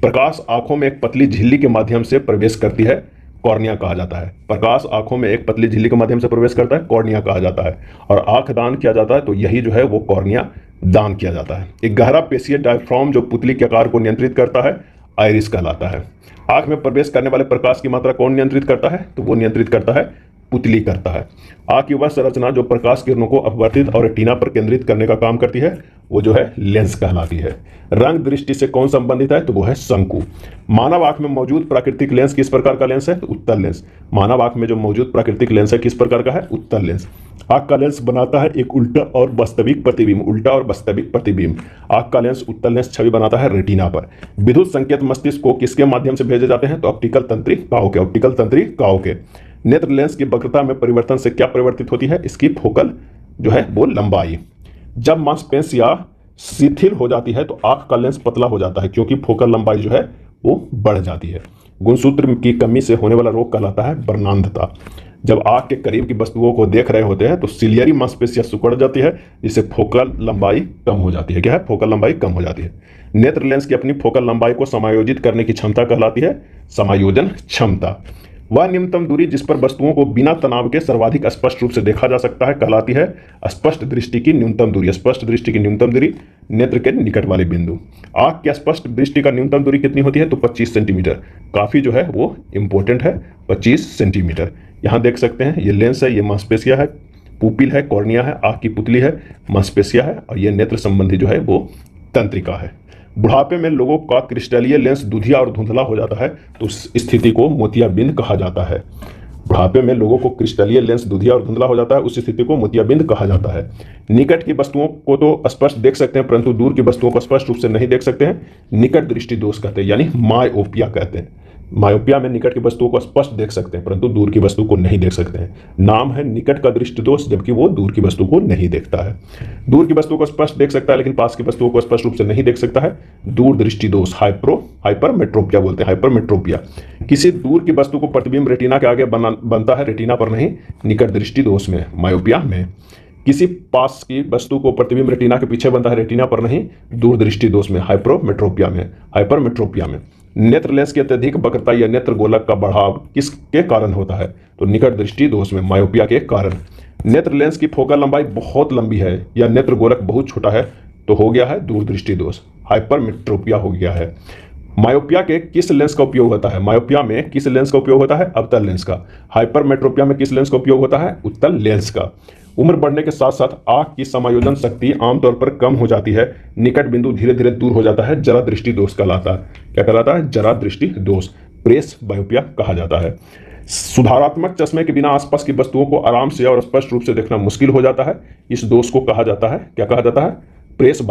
प्रकाश आंखों में एक पतली झिल्ली के माध्यम से प्रवेश करती है, कॉर्निया कहा जाता है। प्रकाश आंखों में एक पतली झिल्ली के माध्यम से प्रवेश करता है, कॉर्निया कहा जाता है। और आंख दान किया जाता है तो यही जो है वो कॉर्निया दान किया जाता है। एक गहरा पेशीय डायफ्राम जो पुतली के आकार को नियंत्रित करता है आइरिस कहलाता है। आंख में प्रवेश करने वाले प्रकाश की मात्रा कौन नियंत्रित करता है? तो वो नियंत्रित करता है पुतली करता है। आंख की वह संरचना जो प्रकाश किरणों को अपवर्तित और रेटिना पर केंद्रित करने का काम करती है वो जो है लेंस कहलाती है। रंग दृष्टि से कौन संबंधित है? तो वो है शंकु। मानव आंख में मौजूद प्राकृतिक लेंस किस प्रकार का लेंस है? तो उत्तल लेंस। मानव आंख में जो मौजूद प्राकृतिक लेंस है किस प्रकार का है? उत्तल लेंस। आंख का लेंस बनाता है एक उल्टा और वास्तविक प्रतिबिंब। उल्टा और वास्तविक प्रतिबिंब। आंख का लेंस उत्तल लेंस छवि बनाता है रेटिना पर। विद्युत संकेत मस्तिष्क को किसके माध्यम से भेजे जाते हैं? तो ऑप्टिकल तंत्रिकाओं के। ऑप्टिकल तंत्रिकाओं के। नेत्र लेंस की वक्रता में परिवर्तन से क्या परिवर्तित होती है? इसकी फोकल जो है वो लंबाई। जब मांसपेशियां शिथिल हो जाती है तो आंख का लेंस पतला हो जाता है क्योंकि फोकल लंबाई जो है वो बढ़ जाती है। गुणसूत्र की कमी से होने वाला रोग कहलाता है वर्णांधता। जब आंख के करीब की वस्तुओं को देख रहे होते हैं तो सिलियरी मांसपेशियां सिकुड़ जाती है जिससे फोकल लंबाई कम हो जाती है। क्या है? फोकल लंबाई कम हो जाती है। नेत्र लेंस की अपनी फोकल लंबाई को समायोजित करने की क्षमता कहलाती है समायोजन क्षमता। वह न्यूनतम दूरी जिस पर वस्तुओं को बिना तनाव के सर्वाधिक स्पष्ट रूप से देखा जा सकता है कहलाती है स्पष्ट दृष्टि की न्यूनतम दूरी। स्पष्ट दृष्टि की न्यूनतम दूरी, नेत्र के निकट वाले बिंदु। आंख की स्पष्ट दृष्टि का न्यूनतम दूरी कितनी होती है? तो 25 सेंटीमीटर। काफी जो है वो इंपॉर्टेंट है, 25 सेंटीमीटर। यहाँ देख सकते हैं ये लेंस है, ये मांसपेशिया है, पुपिल है, कॉर्निया है, आंख की पुतली है, मांसपेशिया है, और ये नेत्र संबंधी जो है वो तंत्रिका है। बुढ़ापे में लोगों का क्रिस्टलीय लेंस दुधिया और धुंधला हो जाता है तो उस स्थिति को मोतियाबिंद कहा जाता है। बुढ़ापे में लोगों को क्रिस्टलीय लेंस दुधिया और धुंधला हो जाता है, उस स्थिति को मोतियाबिंद कहा जाता है। निकट की वस्तुओं को तो स्पष्ट देख सकते हैं परंतु दूर की वस्तुओं को स्पष्ट रूप से नहीं देख सकते हैं, निकट दृष्टि दोष कहते हैं, यानी मायोपिया कहते हैं। मायोपिया में निकट की वस्तुओं को स्पष्ट देख सकते हैं परंतु दूर की वस्तु को नहीं देख सकते हैं। नाम है निकट का दृष्टि दोष, जबकि वो दूर की वस्तु को नहीं देखता है। दूर की वस्तु को स्पष्ट देख सकता है लेकिन पास की वस्तुओं को स्पष्ट रूप से नहीं देख सकता है, दूर दृष्टि दोष, हाइपरमेट्रोपिया बोलते हैं, हाइपरमेट्रोपिया। किसी दूर की वस्तु को प्रतिबिंब रेटिना के आगे बनता है, रेटिना पर नहीं, निकट दृष्टि दोष में, मायोपिया में। किसी पास की वस्तु को प्रतिबिंब रेटिना के पीछे बनता है, रेटिना पर नहीं, दूर दृष्टि दोष में, हाइपरमेट्रोपिया में। नेत्र लेंस की अत्यधिक वक्रता या नेत्र गोलक का बढ़ाव किसके कारण होता है? तो निकट दृष्टि दोष में, मायोपिया के कारण। नेत्र लेंस की फोकल लंबाई बहुत लंबी है या नेत्र गोलक बहुत छोटा है तो हो गया है दूर दृष्टि दोष, हाइपरमेट्रोपिया हो गया है। मायोपिया के किस लेंस का उपयोग होता है? मायोपिया में किस लेंस का उपयोग होता है? अवतल लेंस का। हाइपरमेट्रोपिया में किस लेंस का उपयोग होता है? उत्तल लेंस का। उम्र बढ़ने के साथ साथ आंख की समायोजन शक्ति आमतौर पर कम हो जाती है, निकट बिंदु धीरे धीरे दूर हो जाता है, जरा दृष्टि दोष कहलाता है। क्या कहलाता है? जरा दृष्टि दोष, प्रेस बायोपिया कहा जाता है। सुधारात्मक चश्मे के बिना आसपास की वस्तुओं को आराम से और स्पष्ट रूप से देखना मुश्किल हो जाता है, इस दोष को कहा जाता है, क्या कहा जाता है? प्रेस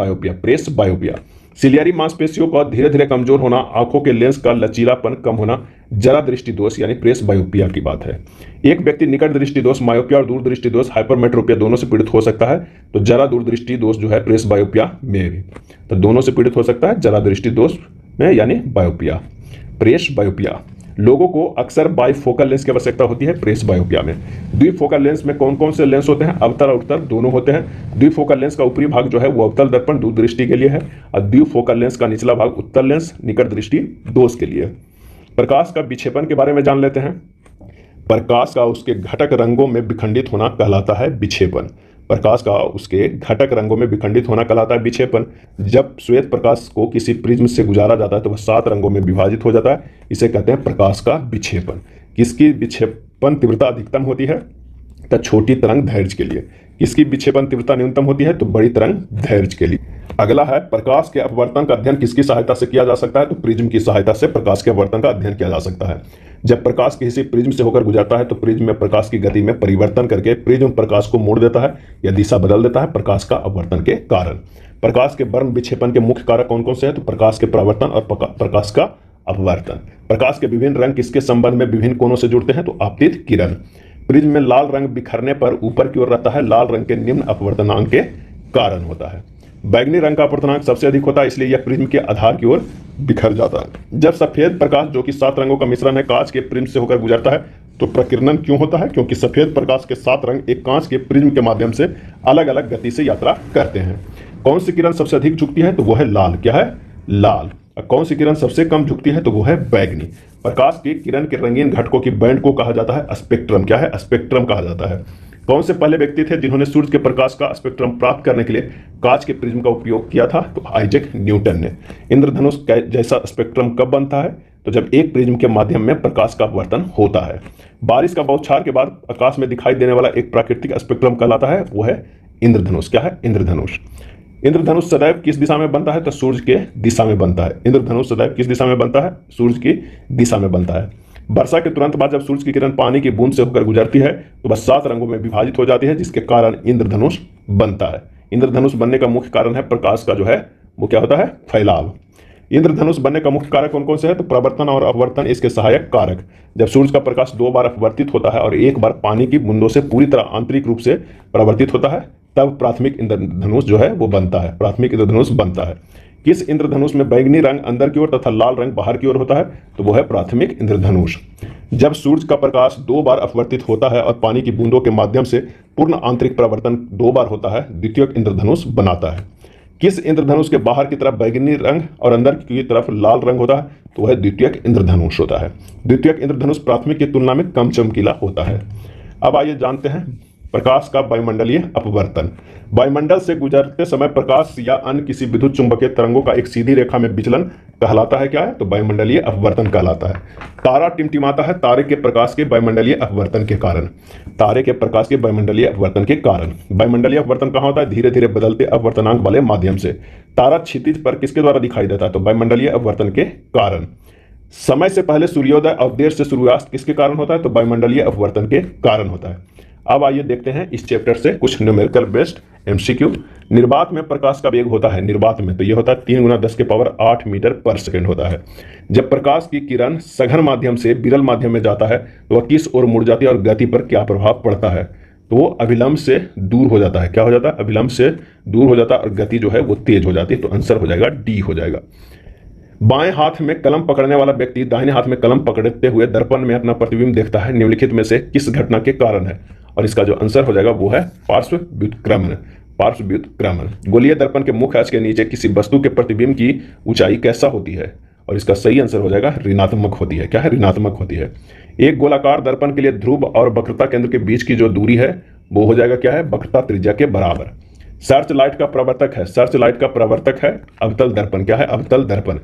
बायोपिया। सिलियरी मांसपेशियों का धीरे धीरे कमजोर होना, आंखों के लेंस का लचीलापन कम होना, जरा दृष्टि दोष यानी प्रेस बायोपिया की बात है। एक व्यक्ति निकट दृष्टि दोष, मायोपिया और दूर दृष्टि दोष, हाइपरमेट्रोपिया दोनों से पीड़ित हो सकता है, तो जरा दूर दृष्टि दोष जो है प्रेस बायोपिया में भी, तो दोनों से पीड़ित हो सकता है, जरा दृष्टि दोष में यानी बायोपिया, प्रेस बायोपिया। लोगों को अक्सर बाइफोकल लेंस की आवश्यकता होती है प्रेस बायोपिया में। द्विफोकल लेंस में कौन कौन से लेंस होते हैं? अवतल और उत्तल दोनों होते हैं। द्विफोकल लेंस का ऊपरी भाग जो है वो अवतल दर्पण दूर दृष्टि के लिए है और द्विफोकल लेंस का निचला भाग उत्तल लेंस निकट दृष्टि दोष के लिए। प्रकाश का विक्षेपण के बारे में जान लेते हैं। प्रकाश का उसके घटक रंगों में विखंडित होना कहलाता है विक्षेपण। प्रकाश का उसके घटक रंगों में विखंडित होना कहलाता है विक्षेपण। जब श्वेत प्रकाश को किसी प्रिज्म से गुजारा जाता है तो वह 7 रंगों में विभाजित हो जाता है, इसे कहते हैं प्रकाश का विक्षेपण। किसकी विक्षेपण तीव्रता अधिकतम होती है? तो छोटी तरंग दैर्घ्य के लिए। किसकी विक्षेपण तीव्रता न्यूनतम होती है? तो बड़ी तरंग दैर्घ्य के लिए। अगला है प्रकाश के अपवर्तन का अध्ययन किसकी सहायता से किया जा सकता है? तो प्रिज्म की सहायता से प्रकाश के अपवर्तन का अध्ययन किया जा सकता है। जब प्रकाश किसी प्रिज्म से होकर गुजरता है तो प्रिज्म में प्रकाश की गति में परिवर्तन करके प्रिज्म प्रकाश को मोड़ देता है या दिशा बदल देता है प्रकाश का अपवर्तन के कारण। प्रकाश के वर्म विक्षेपण के मुख्य कारक कौन कौन से हैं? तो प्रकाश के परावर्तन और प्रकाश का अपवर्तन। प्रकाश के विभिन्न रंग किसके संबंध में विभिन्न कोणों से जुड़ते हैं? तो आपतित किरण। प्रिज्म में लाल रंग बिखरने पर ऊपर की ओर रहता है, लाल रंग के निम्न अपवर्तनांक के कारण होता है। बैगनी रंग का अपवर्तनांक सबसे अधिक होता है, इसलिए यह प्रिज्म के आधार की ओर बिखर जाता है। जब सफेद प्रकाश जो कि 7 रंगों का मिश्रण है कांच के प्रिज्म से होकर गुजरता है तो प्रकीर्णन क्यों होता है? क्योंकि सफेद प्रकाश के 7 रंग एक कांच के प्रिज्म के माध्यम से अलग अलग गति से यात्रा करते हैं। कौन सी किरण सबसे अधिक झुकती है? तो वो है लाल। क्या है? लाल। और कौन सी किरण सबसे कम झुकती है? तो वो है बैगनी। प्रकाश की किरण के रंगीन घटकों की बैंड को कहा जाता है स्पेक्ट्रम। क्या है? स्पेक्ट्रम कहा जाता है। कौन से पहले व्यक्ति थे जिन्होंने सूर्य के प्रकाश का स्पेक्ट्रम प्राप्त करने के लिए कांच के प्रिज्म का उपयोग किया था? तो आइजैक न्यूटन ने। इंद्रधनुष जैसा स्पेक्ट्रम कब बनता है? तो जब एक प्रिज्म के माध्यम में प्रकाश का अपवर्तन होता है। बारिश का बौछार के बाद आकाश में दिखाई देने वाला एक प्राकृतिक स्पेक्ट्रम कहलाता है, वो है इंद्रधनुष। क्या है? इंद्रधनुष। इंद्रधनुष सदैव किस दिशा में बनता है? तो सूर्य के दिशा में बनता है। इंद्रधनुष सदैव किस दिशा में बनता है? सूर्य की दिशा में बनता है। वर्षा के तुरंत बाद जब सूर्य की किरण पानी की बूंद से होकर गुजरती है तो वह 7 रंगों में विभाजित हो जाती है, जिसके कारण इंद्रधनुष बनता है। इंद्रधनुष बनने का मुख्य कारण है प्रकाश का जो है वो क्या होता है? फैलाव। इंद्रधनुष बनने का मुख्य कारक कौन कौन से है? तो प्रवर्तन और अपवर्तन इसके सहायक कारक। जब सूर्य का प्रकाश 2 बार अपवर्तित होता है और 1 बार पानी की बूंदों से पूरी तरह आंतरिक रूप से परावर्तित होता है तब प्राथमिक इंद्रधनुष जो है वो बनता है। प्राथमिक इंद्रधनुष बनता है। किस इंद्रधनुष में बैंगनी रंग अंदर की ओर तथा लाल रंग बाहर की ओर होता है? तो वो है प्राथमिक इंद्रधनुष। जब सूर्य का प्रकाश 2 बार अपवर्तित होता है और पानी की बूंदों के माध्यम से पूर्ण आंतरिक परावर्तन 2 बार होता है, द्वितीयक इंद्रधनुष बनाता है। किस इंद्रधनुष के बाहर की तरफ बैंगनी रंग और अंदर की तरफ लाल रंग होता है? तो वह द्वितीयक इंद्रधनुष होता है। द्वितीयक इंद्रधनुष प्राथमिक की तुलना में कम चमकीला होता है। अब आइए जानते हैं प्रकाश का वायुमंडलीय अपवर्तन। वायुमंडल से गुजरते समय प्रकाश या अन्य किसी विद्युत चुंबकीय तरंगों का एक सीधी रेखा में विचलन कहलाता है क्या है? तो वायुमंडलीय अपवर्तन कहलाता है। तारा टिमटिमाता है तारे के प्रकाश के वायुमंडलीय अपवर्तन के कारण। तारे के प्रकाश के वायुमंडलीय अपवर्तन के कारण। वायुमंडलीय अपवर्तन कहाँ होता है? धीरे धीरे बदलते अपवर्तनांक वाले माध्यम से। तारा क्षितिज पर किसके द्वारा दिखाई देता है? तो वायुमंडलीय अपवर्तन के कारण। समय से पहले सूर्योदय और देर से सूर्यास्त किसके कारण होता है? तो वायुमंडलीय अपवर्तन के कारण होता है। अब आइए देखते हैं इस चैप्टर से कुछ न्यूमेरिकल बेस्ड एमसीक्यू। निर्वात में प्रकाश का वेग होता है, निर्वात में तो ये होता है 3 × 10⁸ मीटर पर सेकंड होता है। जब प्रकाश की किरण सघन माध्यम से विरल माध्यम में जाता है तो वह किस ओर मुड़ जाती है और गति पर क्या प्रभाव पड़ता है? तो वो अभिलंब से दूर हो जाता है। क्या हो जाता है? अभिलंब से दूर हो जाता है और गति जो है वो तेज हो जाती है। तो आंसर हो जाएगा डी हो जाएगा। बाएं हाथ में कलम पकड़ने वाला व्यक्ति दाहिने हाथ में कलम पकड़ते हुए दर्पण में अपना प्रतिबिंब देखता है, निम्नलिखित में से किस घटना के कारण है? और इसका जो आंसर हो जाएगा वो है पार्श्व व्युत्क्रमण। पार्श्व व्युत्क्रमण। गोलीय दर्पण के मुख्य अक्ष के नीचे किसी वस्तु के प्रतिबिंब की ऊंचाई कैसा होती है? और इसका सही आंसर हो जाएगा ऋणात्मक होती है। क्या है? ऋणात्मक होती है। एक गोलाकार दर्पण के लिए ध्रुव और वक्रता केंद्र के बीच की जो दूरी है वो हो जाएगा क्या है? वक्रता त्रिज्या के बराबर। सर्च लाइट का प्रवर्तक है, सर्च लाइट का प्रवर्तक है अवतल दर्पण। क्या है? अवतल दर्पण।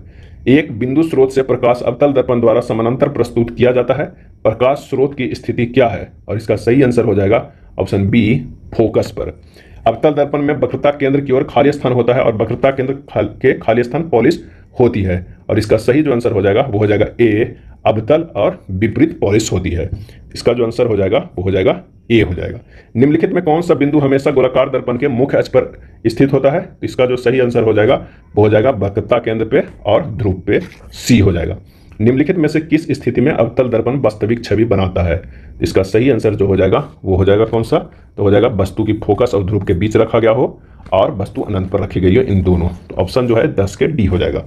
एक बिंदु स्रोत से प्रकाश अवतल दर्पण द्वारा समानांतर प्रस्तुत किया जाता है। प्रकाश स्रोत की स्थिति क्या है? और इसका सही आंसर हो जाएगा ऑप्शन बी, फोकस पर। अवतल दर्पण में वक्रता केंद्र की ओर खाली स्थान होता है और वक्रता केंद्र के खाली स्थान पॉलिश होती है। और इसका सही जो आंसर हो जाएगा वो हो जाएगा ए, अवतल और विपरीत पॉलिश होती है। इसका जो आंसर हो जाएगा वो हो जाएगा ए हो जाएगा। निम्नलिखित में कौन सा बिंदु हमेशा गोलाकार दर्पण के मुख्य अक्ष पर स्थित होता है? तो इसका जो सही आंसर हो जाएगा वो हो जाएगा वक्रता केंद्र पे और ध्रुव पे, सी हो जाएगा। निम्नलिखित में से किस स्थिति में अवतल दर्पण वास्तविक छवि बनाता है? इसका सही आंसर जो हो जाएगा वो हो जाएगा कौन सा? तो हो जाएगा वस्तु की फोकस और ध्रुव के बीच रखा गया हो और वस्तु अनंत पर रखी गई हो, इन दोनों। तो ऑप्शन जो है 10 के डी हो जाएगा।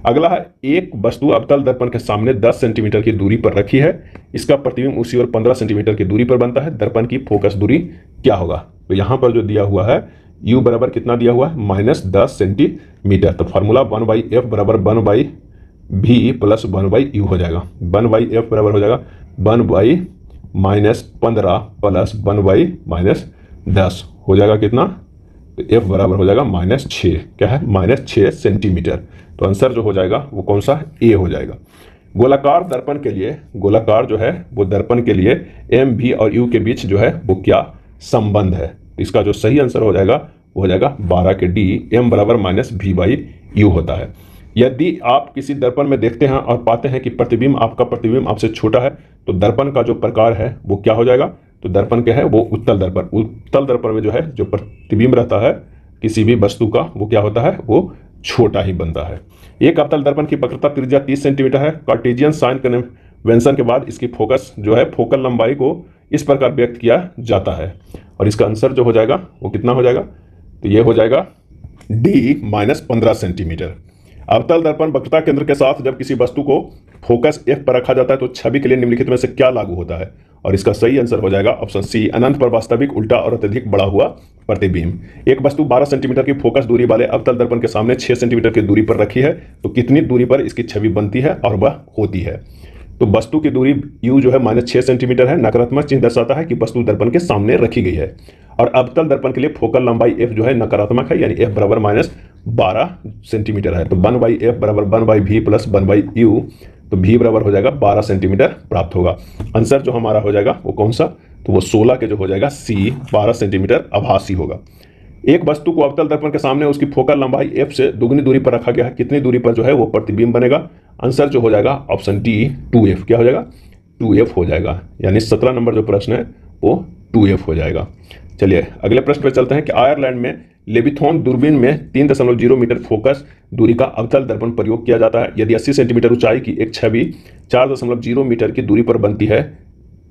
अगला है, एक वस्तु अवतल दर्पण के सामने 10 सेंटीमीटर की दूरी पर रखी है। इसका प्रतिबिंब उसी ओर 15 सेंटीमीटर की दूरी पर बनता है। दर्पण की फोकस दूरी क्या होगा? तो यहाँ पर जो दिया हुआ है u बराबर कितना दिया हुआ है? -10 सेंटीमीटर। तो फॉर्मूला 1/f बराबर 1/v + 1/u हो जाएगा। 1/f बराबर हो जाएगा 1/-15 + 1/-10 हो जाएगा कितना? तो f बराबर हो जाएगा -6। क्या है? -6 सेंटीमीटर। तो आंसर जो हो जाएगा वो कौन सा? ए हो जाएगा। गोलाकार दर्पण के लिए, गोलाकार जो है वो दर्पण के लिए m, v और u के बीच जो है वो क्या संबंध है? इसका जो सही आंसर हो जाएगा वो हो जाएगा 12 के डी, m बराबर -v/u होता है। यदि आप किसी दर्पण में देखते हैं और पाते हैं कि आपका प्रतिबिंब आपसे छोटा है तो दर्पण का जो प्रकार है वो क्या हो जाएगा? तो दर्पण क्या है? वो उत्तल दर्पण। उत्तल दर्पण में जो है जो प्रतिबिंब रहता है किसी भी वस्तु का वो क्या होता है? वो छोटा ही बनता है। एक अवतल दर्पण की वक्रता त्रिज्या 30 सेंटीमीटर है। कार्टेशियन साइन कन्वेंशन के बाद इसकी फोकस जो है फोकल लंबाई को इस प्रकार व्यक्त किया जाता है। और इसका आंसर जो हो जाएगा वो कितना हो जाएगा? तो ये हो जाएगा डी, -15 सेंटीमीटर। अवतल दर्पण वक्रता केंद्र के साथ जब किसी वस्तु को फोकस F पर रखा जाता है तो छवि के लिए निम्नलिखित में से क्या लागू होता है? और इसका सही आंसर हो जाएगा ऑप्शन सी, अनंत पर वास्तविक उल्टा और अत्यधिक बड़ा हुआ प्रतिबिंब। एक वस्तु 12 सेंटीमीटर की फोकस दूरी वाले अवतल दर्पण के सामने 6 सेंटीमीटर की दूरी पर रखी है तो कितनी दूरी पर इसकी छवि बनती है और वह होती है? तो वस्तु की दूरी u जो है -6 सेंटीमीटर है। नकारात्मक चिन्ह दर्शाता है कि वस्तु दर्पण के सामने रखी गई है। और अवतल दर्पण के लिए फोकल लंबाई f जो है नकारात्मक है, यानी f बराबर -12 सेंटीमीटर है। तो 1/f बराबर 1/v + 1/u, तो v बराबर हो जाएगा 12 सेंटीमीटर प्राप्त होगा। आंसर जो हमारा हो जाएगा वो कौन सा? तो वो 16 के जो हो जाएगा सी, 12 सेंटीमीटर आभासी होगा। एक वस्तु को अवतल दर्पण के सामने उसकी फोकल लंबाई f से दुगनी दूरी पर रखा गया है। कितनी दूरी पर जो है वो प्रतिबिंब बनेगा? आंसर जो हो जाएगा ऑप्शन डी, 2f। क्या हो जाएगा? 2f हो जाएगा। यानी 17 नंबर जो प्रश्न है वो 2f हो जाएगा। चलिए अगले प्रश्न पर चलते हैं कि आयरलैंड में लेविथॉन दूरबीन में 3.0 मीटर फोकस दूरी का अवतल दर्पण प्रयोग किया जाता है। यदि 80 सेंटीमीटर ऊंचाई की एक छवि 4.0 मीटर की दूरी पर बनती है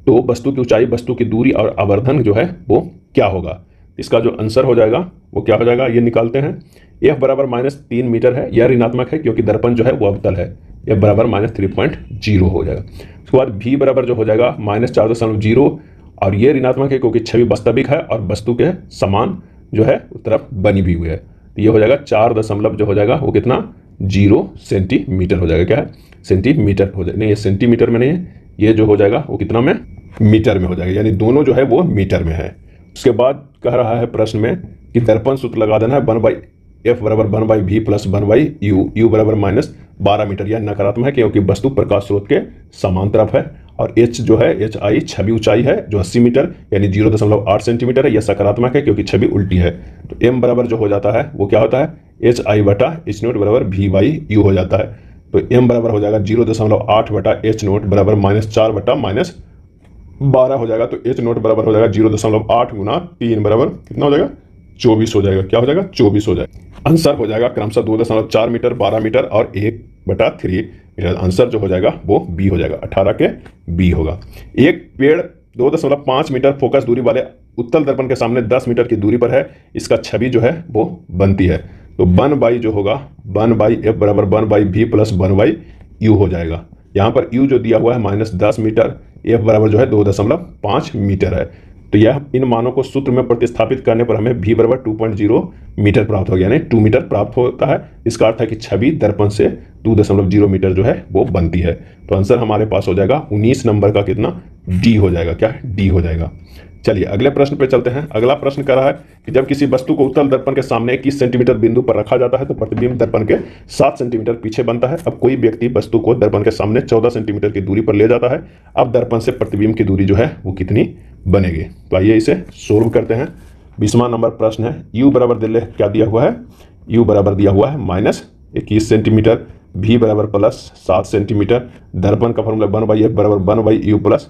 तो वस्तु की ऊंचाई, वस्तु की दूरी और आवर्धन जो है वो क्या होगा? इसका जो आंसर हो जाएगा वो क्या हो जाएगा? ये निकालते हैं। f बराबर -3 मीटर है। यह ऋणात्मक है क्योंकि दर्पण जो है वो अवतल है। f बराबर -3.0 हो जाएगा। उसके बाद v बराबर जो हो जाएगा -4.0, और ये ऋणात्मक है क्योंकि छवि वास्तविक है और वस्तु के समान जो है उस तरफ बनी भी हुई है। तो ये हो जाएगा 4 दशमलव जो हो जाएगा वो कितना 0 सेंटीमीटर हो जाएगा। क्या है सेंटीमीटर हो जाएगा, नहीं ये सेंटीमीटर में नहीं है, ये जो हो जाएगा वो कितना में मीटर में हो जाएगा, यानी दोनों जो है वो मीटर में है। उसके बाद कह रहा है प्रश्न में कि दर्पण सूत्र लगा देना है 1/f बराबर 1/v प्लस 1/u, u बराबर -12 मीटर। यह नकारात्मक है क्योंकि वस्तु प्रकाश स्रोत के समान तरफ है, और h जो है hi छवि ऊंचाई है जो 80 मीटर यानी 0.8 सेंटीमीटर है, यह सकारात्मक है क्योंकि छवि उल्टी है। तो m बराबर जो हो जाता है वो क्या होता है hi बटा h नोट बराबर v/u हो जाता है। तो m बराबर हो जाएगा 0.8 बटा h नोट बराबर -4 बटा -12 हो जाएगा। तो h नोट बराबर हो जाएगा 0.8 गुना 3 बराबर कितना हो जाएगा 24 हो जाएगा। क्या हो जाएगा 24 हो जाएगा। आंसर हो जाएगा क्रमशः 2.4 मीटर, 12 मीटर और 1/3 मीटर। आंसर जो हो जाएगा वो बी हो जाएगा, 18 के बी होगा। एक पेड़ 2.5 मीटर फोकस दूरी वाले उत्तल दर्पण के सामने 10 मीटर की दूरी पर है, इसका छवि जो है वो बनती है। तो 1/, जो होगा 1/f बराबर 1/v प्लस 1/u हो जाएगा। यहाँ पर u जो दिया हुआ है -10 मीटर, f बराबर जो है 2.5 मीटर है। तो यह इन मानों को सूत्र में प्रतिस्थापित करने पर हमें v बराबर 2.0 मीटर प्राप्त हो गया, यानी 2 मीटर प्राप्त होता है। इसका अर्थ है कि छवि दर्पण से 2.0 मीटर जो है वो बनती है। तो आंसर हमारे पास हो जाएगा 19 नंबर का कितना डी हो जाएगा। क्या डी हो जाएगा। चलिए अगले प्रश्न पे चलते हैं। अगला प्रश्न कह रहा है कि जब किसी वस्तु को उत्तल दर्पण के सामने 21 सेंटीमीटर बिंदु पर रखा जाता है तो प्रतिबिंब दर्पण के 7 सेंटीमीटर पीछे बनता है। अब कोई व्यक्ति वस्तु को दर्पण के सामने 14 सेंटीमीटर की दूरी पर ले जाता है। अब दर्पण से प्रतिबिंब की दूरी जो है वो कितनी बनेगी। तो आइए इसे सोल्व करते हैं। 20वां नंबर प्रश्न है। u बराबर क्या दिया हुआ है, u बराबर दिया हुआ है -21 सेंटीमीटर, v बराबर +7 सेंटीमीटर। दर्पण का फॉर्मूला 1/f बराबर 1/u प्लस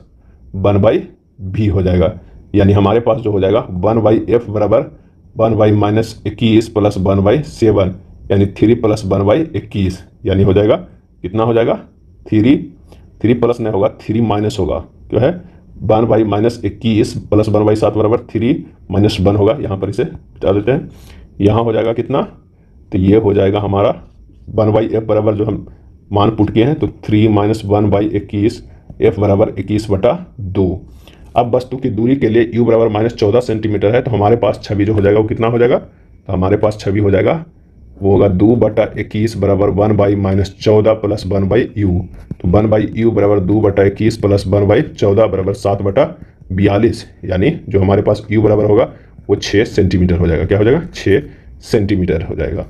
1/v हो जाएगा, यानी हमारे पास जो हो जाएगा 1/f बराबर 1/-21 प्लस 1/7 यानी 3 प्लस 1/21, यानी हो जाएगा कितना हो जाएगा 3 प्लस नहीं होगा 3 माइनस होगा, क्या है 1/-21 प्लस 1/7 बराबर 3 - 1 होगा। यहाँ पर इसे बता देते हैं, यहाँ हो जाएगा कितना, तो ये हो जाएगा हमारा 1/f बराबर जो हम मान पुट किए हैं तो 3 - 1/21, f बराबर 21/2। अब वस्तु की दूरी के लिए u बराबर -14 सेंटीमीटर है, तो हमारे पास छवि जो हो जाएगा वो कितना हो जाएगा, तो हमारे पास छवि हो जाएगा वो होगा 2/21 बराबर 1/-14 प्लस 1/u। तो 1/u बराबर 2/21 प्लस 1/14 बराबर 7/42, यानी जो हमारे पास u बराबर होगा वो 6 सेंटीमीटर हो जाएगा। क्या हो जाएगा 6 सेंटीमीटर हो जाएगा।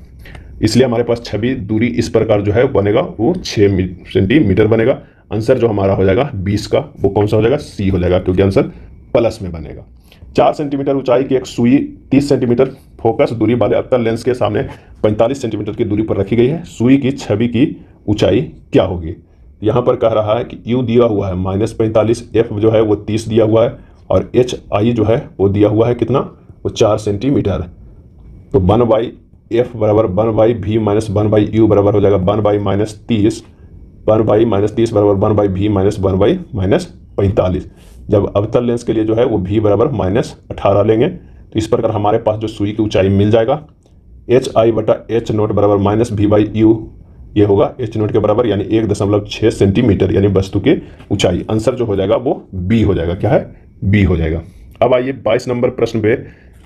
इसलिए हमारे पास छवि दूरी इस प्रकार जो है बनेगा वो 6 सेंटीमीटर बनेगा। आंसर जो हमारा हो जाएगा 20 का वो कौन सा हो जाएगा, सी हो जाएगा, क्योंकि आंसर प्लस में बनेगा। 4 सेंटीमीटर ऊंचाई की एक सुई 30 सेंटीमीटर फोकस दूरी वाले अवतल लेंस के सामने 45 सेंटीमीटर की दूरी पर रखी गई है। सुई की छवि की ऊंचाई क्या होगी। यहाँ पर कह रहा है कि u दिया हुआ है -45, f जो है वो 30 दिया हुआ है, और hi जो है वो दिया हुआ है कितना, वो 4 सेंटीमीटर। तो 1/f बराबर 1/v माइनस 1/u बराबर हो जाएगा 1/-30, 1/-30 बराबर 1/v माइनस 1/-45। जब अवतल लेंस के लिए जो है वो v बराबर -18 लेंगे, तो इस प्रकार हमारे पास जो सुई की ऊंचाई मिल जाएगा hi बटा h नोट बराबर -v/u, ये होगा h नोट के बराबर, यानी 1.6 सेंटीमीटर, यानी वस्तु की ऊंचाई। आंसर जो हो जाएगा वो बी हो जाएगा। क्या है बी हो जाएगा। अब आइए 22 नंबर प्रश्न पे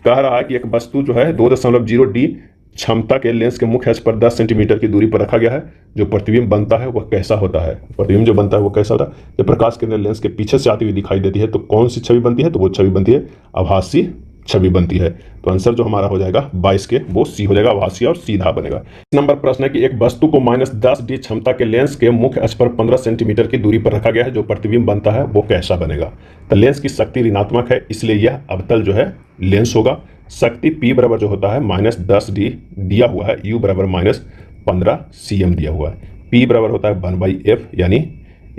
कह रहा है कि एक वस्तु जो है 2.0 d क्षमता के लेंस के मुख्य अक्ष पर 10 सेंटीमीटर की दूरी पर रखा गया है। जो प्रतिबिंब बनता है वह कैसा होता है। प्रतिबिंब जो बनता है वो कैसा होता है, जब प्रकाश किरण लेंस के पीछे से आती हुई दिखाई देती है तो कौन सी छवि बनती है, तो वो छवि बनती है आभासी छवि बनती है। तो आंसर जो हमारा हो जाएगा 22 के वो सी हो जाएगा, आभासी और सीधा बनेगा। नंबर प्रश्न है कि एक वस्तु को -10 डी क्षमता के लेंस के मुख्य अक्ष पर 15 सेंटीमीटर की दूरी पर रखा गया है। जो प्रतिबिंब बनता है वो कैसा बनेगा। तो लेंस की शक्ति ऋणात्मक है, इसलिए यह अवतल जो है लेंस होगा। शक्ति P बराबर जो होता है -10 डी दिया हुआ है, U बराबर -15 cm दिया हुआ है। P बराबर होता है 1/f, यानी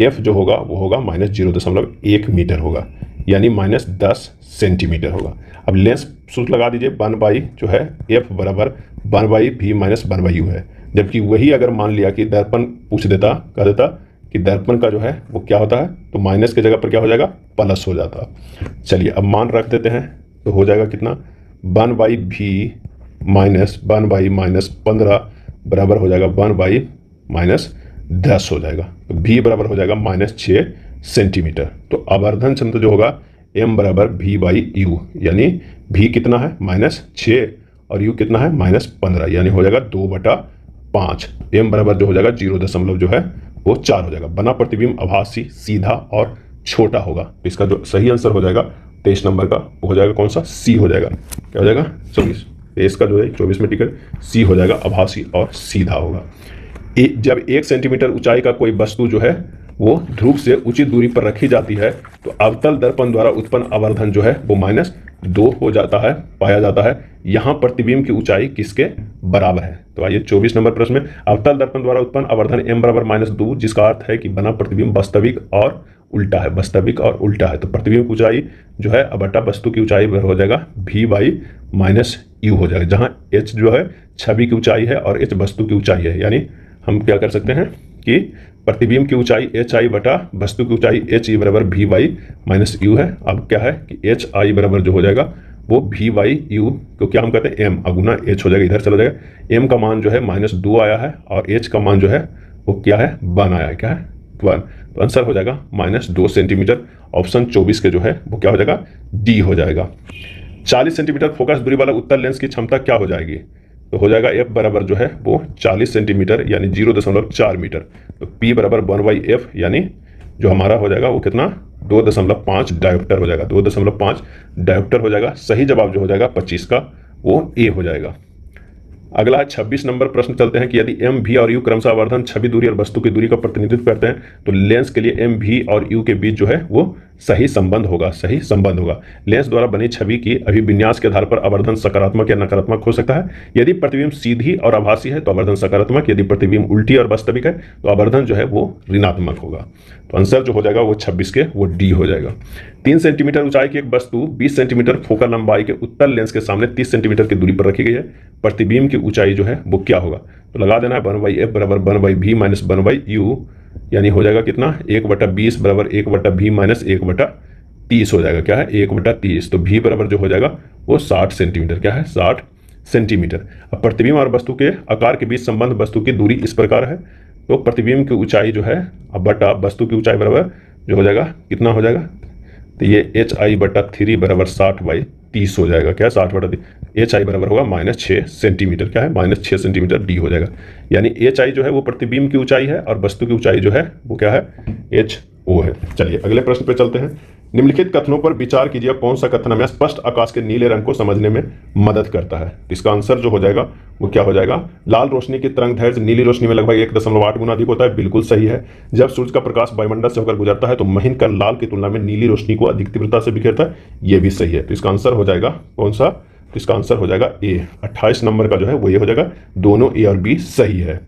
f जो होगा वो होगा -0.1 मीटर होगा, यानी -10 सेंटीमीटर होगा। अब लेंस सूत्र लगा दीजिए, 1/, जो है f बराबर 1/v माइनस 1/u है। जबकि वही अगर मान लिया कि दर्पण पूछ देता, कह देता कि दर्पण का जो है वो क्या होता है, तो माइनस की जगह पर क्या हो जाएगा प्लस हो जाता। चलिए अब मान रख देते हैं, तो हो जाएगा कितना 1/v माइनस 1/-15 बराबर हो जाएगा 1/-10 हो जाएगा। तो v बराबर हो जाएगा -6 सेंटीमीटर। तो आवर्धन क्षमता जो होगा m बराबर v/u, यानी v कितना है -6 और यू कितना है -15, यानी हो जाएगा 2/5। एम बराबर जो हो जाएगा 0 दशमलव जो है वो 4 हो जाएगा। बना प्रतिबिंब आभासी, सीधा और छोटा होगा। तो इसका जो सही आंसर हो जाएगा 23 नंबर का वो हो जाएगा कौन सा, सी हो जाएगा। क्या हो जाएगा 24, 23 का जो है 24 में टिकट सी हो जाएगा, आभासी और सीधा होगा। जब 1 सेंटीमीटर ऊंचाई का कोई वस्तु जो है वो ध्रुव से उचित दूरी पर रखी जाती है तो अवतल दर्पण द्वारा उत्पन्न आवर्धन जो है वो -2 हो जाता है, पाया जाता है। यहाँ प्रतिबिंब की ऊंचाई किसके बराबर है? तो आइए 24 नंबर प्रश्न में, अवतल दर्पण द्वारा उत्पन्न आवर्धन m बराबर -2, जिसका अर्थ है कि बना प्रतिबिंब वास्तविक और उल्टा है, वास्तविक और उल्टा है। तो प्रतिबिंब की ऊंचाई जो है बटा वस्तु की ऊंचाई हो जाएगा v/-u हो जाएगा, जहाँ h जो है छवि की ऊंचाई है और h वस्तु की ऊंचाई है। यानी हम क्या कर सकते हैं कि प्रतिबिंब की ऊंचाई hi बटा वस्तु की ऊंचाई he बराबर v/-u है। अब क्या है कि hi बराबर जो हो जाएगा वो v/u को क्या हम कहते हैं m अगुना h हो जाएगा, इधर चला जाएगा। m का मान जो है -2 आया है और h का मान जो है वो क्या है 1 आया है, क्या है 1। तो आंसर हो जाएगा -2 सेंटीमीटर। ऑप्शन 24 के जो है वो क्या हो जाएगा डी हो जाएगा। 40 सेंटीमीटर फोकस दूरी वाला उत्तल लेंस की क्षमता क्या हो जाएगी? तो हो जाएगा f बराबर जो है वो 40 सेंटीमीटर यानी 0.4 मीटर। तो p बराबर 1/f यानी जो हमारा हो जाएगा वो कितना 2.5 डायोप्टर हो जाएगा, 2.5 डायोप्टर हो जाएगा। सही जवाब जो हो जाएगा 25 का वो ए हो जाएगा। अगला 26 नंबर प्रश्न चलते हैं कि यदि m, v और u क्रमशः आवर्धन, छवि दूरी और वस्तु की दूरी का प्रतिनिधित्व करते हैं तो लेंस के लिए m, v और u के बीच जो है वो सही संबंध होगा, सही संबंध होगा। लेंस द्वारा बनी छवि की अभिविन्यास के आधार पर आवर्धन सकारात्मक या नकारात्मक हो सकता है। यदि प्रतिबिंब सीधी और आभासी है तो आवर्धन सकारात्मक, यदि प्रतिबिंब उल्टी और वास्तविक है तो आवर्धन जो है वो ऋणात्मक होगा। तो आंसर जो हो जाएगा वो 26 के वो डी हो जाएगा। 3 सेंटीमीटर ऊंचाई की एक वस्तु 20 सेंटीमीटर फोकल लंबाई के उत्तल लेंस के सामने 30 सेंटीमीटर की दूरी पर रखी गई है। प्रतिबिंब की ऊंचाई जो है वो क्या होगा? तो लगा देना है 1/f बराबर 1/v-1/u, यानी हो जाएगा कितना 1/20 बराबर 1/v-1/30 हो जाएगा। क्या है 1/30। तो v बराबर जो हो जाएगा वो 60 सेंटीमीटर, क्या है 60 सेंटीमीटर। अब प्रतिबिंब और वस्तु के आकार के बीच संबंध, वस्तु की दूरी इस प्रकार है। तो प्रतिबिंब की ऊंचाई जो है अब बटा वस्तु की ऊंचाई बराबर जो हो जाएगा कितना हो जाएगा? तो ये hi/3 बराबर 60/30 हो जाएगा। क्या 60/30, hi बराबर होगा -6 सेंटीमीटर, क्या है -6 सेंटीमीटर, डी हो जाएगा। यानी hi जो है वो प्रतिबिंब की ऊंचाई है और वस्तु की ऊंचाई जो है वो क्या है ho है। चलिए अगले प्रश्न पे चलते हैं। निम्नलिखित कथनों पर विचार कीजिए, कौन सा कथन हमें स्पष्ट आकाश के नीले रंग को समझने में मदद करता है? इसका आंसर जो हो जाएगा वो क्या हो जाएगा? लाल रोशनी की तरंग दैर्ध्य नीली रोशनी में लगभग 1.8 गुना अधिक होता है। बिल्कुल सही है। जब सूर्य का प्रकाश वायुमंडल से होकर गुजरता है तो महीन कण लाल की तुलना में नीली रोशनी को अधिक तीव्रता से बिखेरता है। ये भी सही है। तो इसका आंसर हो जाएगा कौन सा? तो इसका आंसर हो जाएगा ए। 28 नंबर का जो है वो ये हो जाएगा। दोनों ए और बी सही है।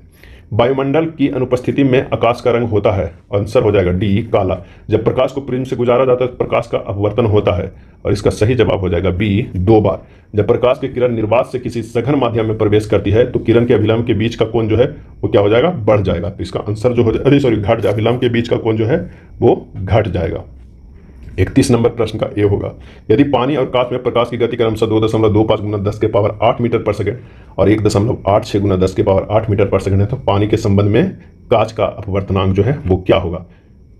वायुमंडल की अनुपस्थिति में आकाश का रंग होता है। आंसर हो जाएगा डी काला। जब प्रकाश को प्रिज्म से गुजारा जाता है तो प्रकाश का अपवर्तन होता है और इसका सही जवाब हो जाएगा बी 2 बार। जब प्रकाश की किरण निर्वात से किसी सघन माध्यम में प्रवेश करती है तो किरण के अभिलंब के बीच का कोण जो है वो क्या हो जाएगा? बढ़ जाएगा। तो इसका आंसर जो हो जाएगा घट जाएगा, अभिलंब के बीच का कोण जो है वो घट जाएगा। 31 नंबर प्रश्न का ए होगा। यदि पानी और कांच में प्रकाश की गति क्रमशः 2.25 गुना 10 के पावर 8 मीटर पर सेकंड और 1.86 गुना 10 के पावर 8 मीटर पर सेकंड है तो पानी के संबंध में कांच का अपवर्तनांक जो है वो क्या होगा?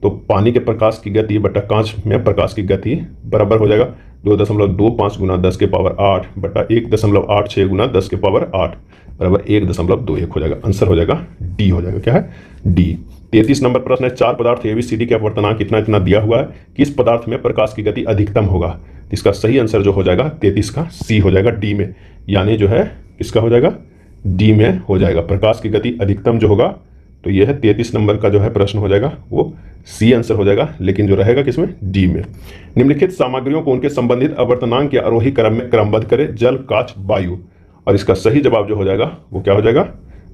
तो पानी के प्रकाश की गति बटा कांच में प्रकाश की गति बराबर हो जाएगा 2.25 गुना 10 के पावर 8 बटा 1.86 गुना 10 के पावर 8 बराबर 1.21 हो जाएगा। आंसर हो जाएगा डी हो जाएगा। क्या है? डी। 33 नंबर प्रश्न है। 4 पदार्थ ABCD के अपवर्तनांक इतना इतना दिया हुआ है, किस पदार्थ में प्रकाश की गति अधिकतम होगा? इसका सही आंसर जो हो जाएगा 33 का सी हो जाएगा, डी में। यानी जो है इसका हो जाएगा डी में हो जाएगा। प्रकाश की गति अधिकतम जो होगा तो ये है 33 नंबर का जो है प्रश्न हो जाएगा वो सी आंसर हो जाएगा, लेकिन जो रहेगा किसमें? डी में। निम्नलिखित सामग्रियों को उनके संबंधित अपवर्तनांक के आरोही क्रम में क्रमबद्ध करें। जल, कांच, वायु। और इसका सही जवाब जो हो जाएगा वो क्या हो जाएगा?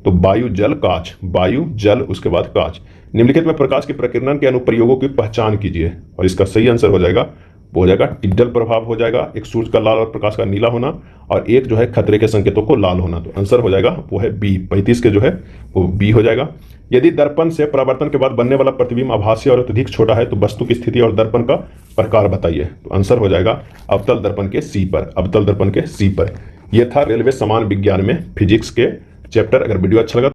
तो वायु, जल, कांच। वायु, जल, उसके बाद कांच। निम्नलिखित में प्रकाश के प्रकीर्णन के अनुप्रयोगों की पहचान कीजिए और इसका सही आंसर हो जाएगा वो हो जाएगा टिड्डल प्रभाव हो जाएगा, एक सूर्य का लाल और प्रकाश का नीला होना और एक जो है खतरे के संकेतों को लाल होना। तो आंसर हो जाएगा वो है बी। 35 के जो है वो बी हो जाएगा। यदि दर्पण से परावर्तन के बाद बनने वाला प्रतिबिंब आभासी और अत्यधिक छोटा है तो वस्तु की स्थिति और दर्पण का प्रकार बताइए। तो आंसर हो जाएगा अवतल दर्पण के सी पर, अवतल दर्पण के सी पर। यह था रेलवे समान विज्ञान में फिजिक्स के चैप्टर। अगर वीडियो अच्छा लगा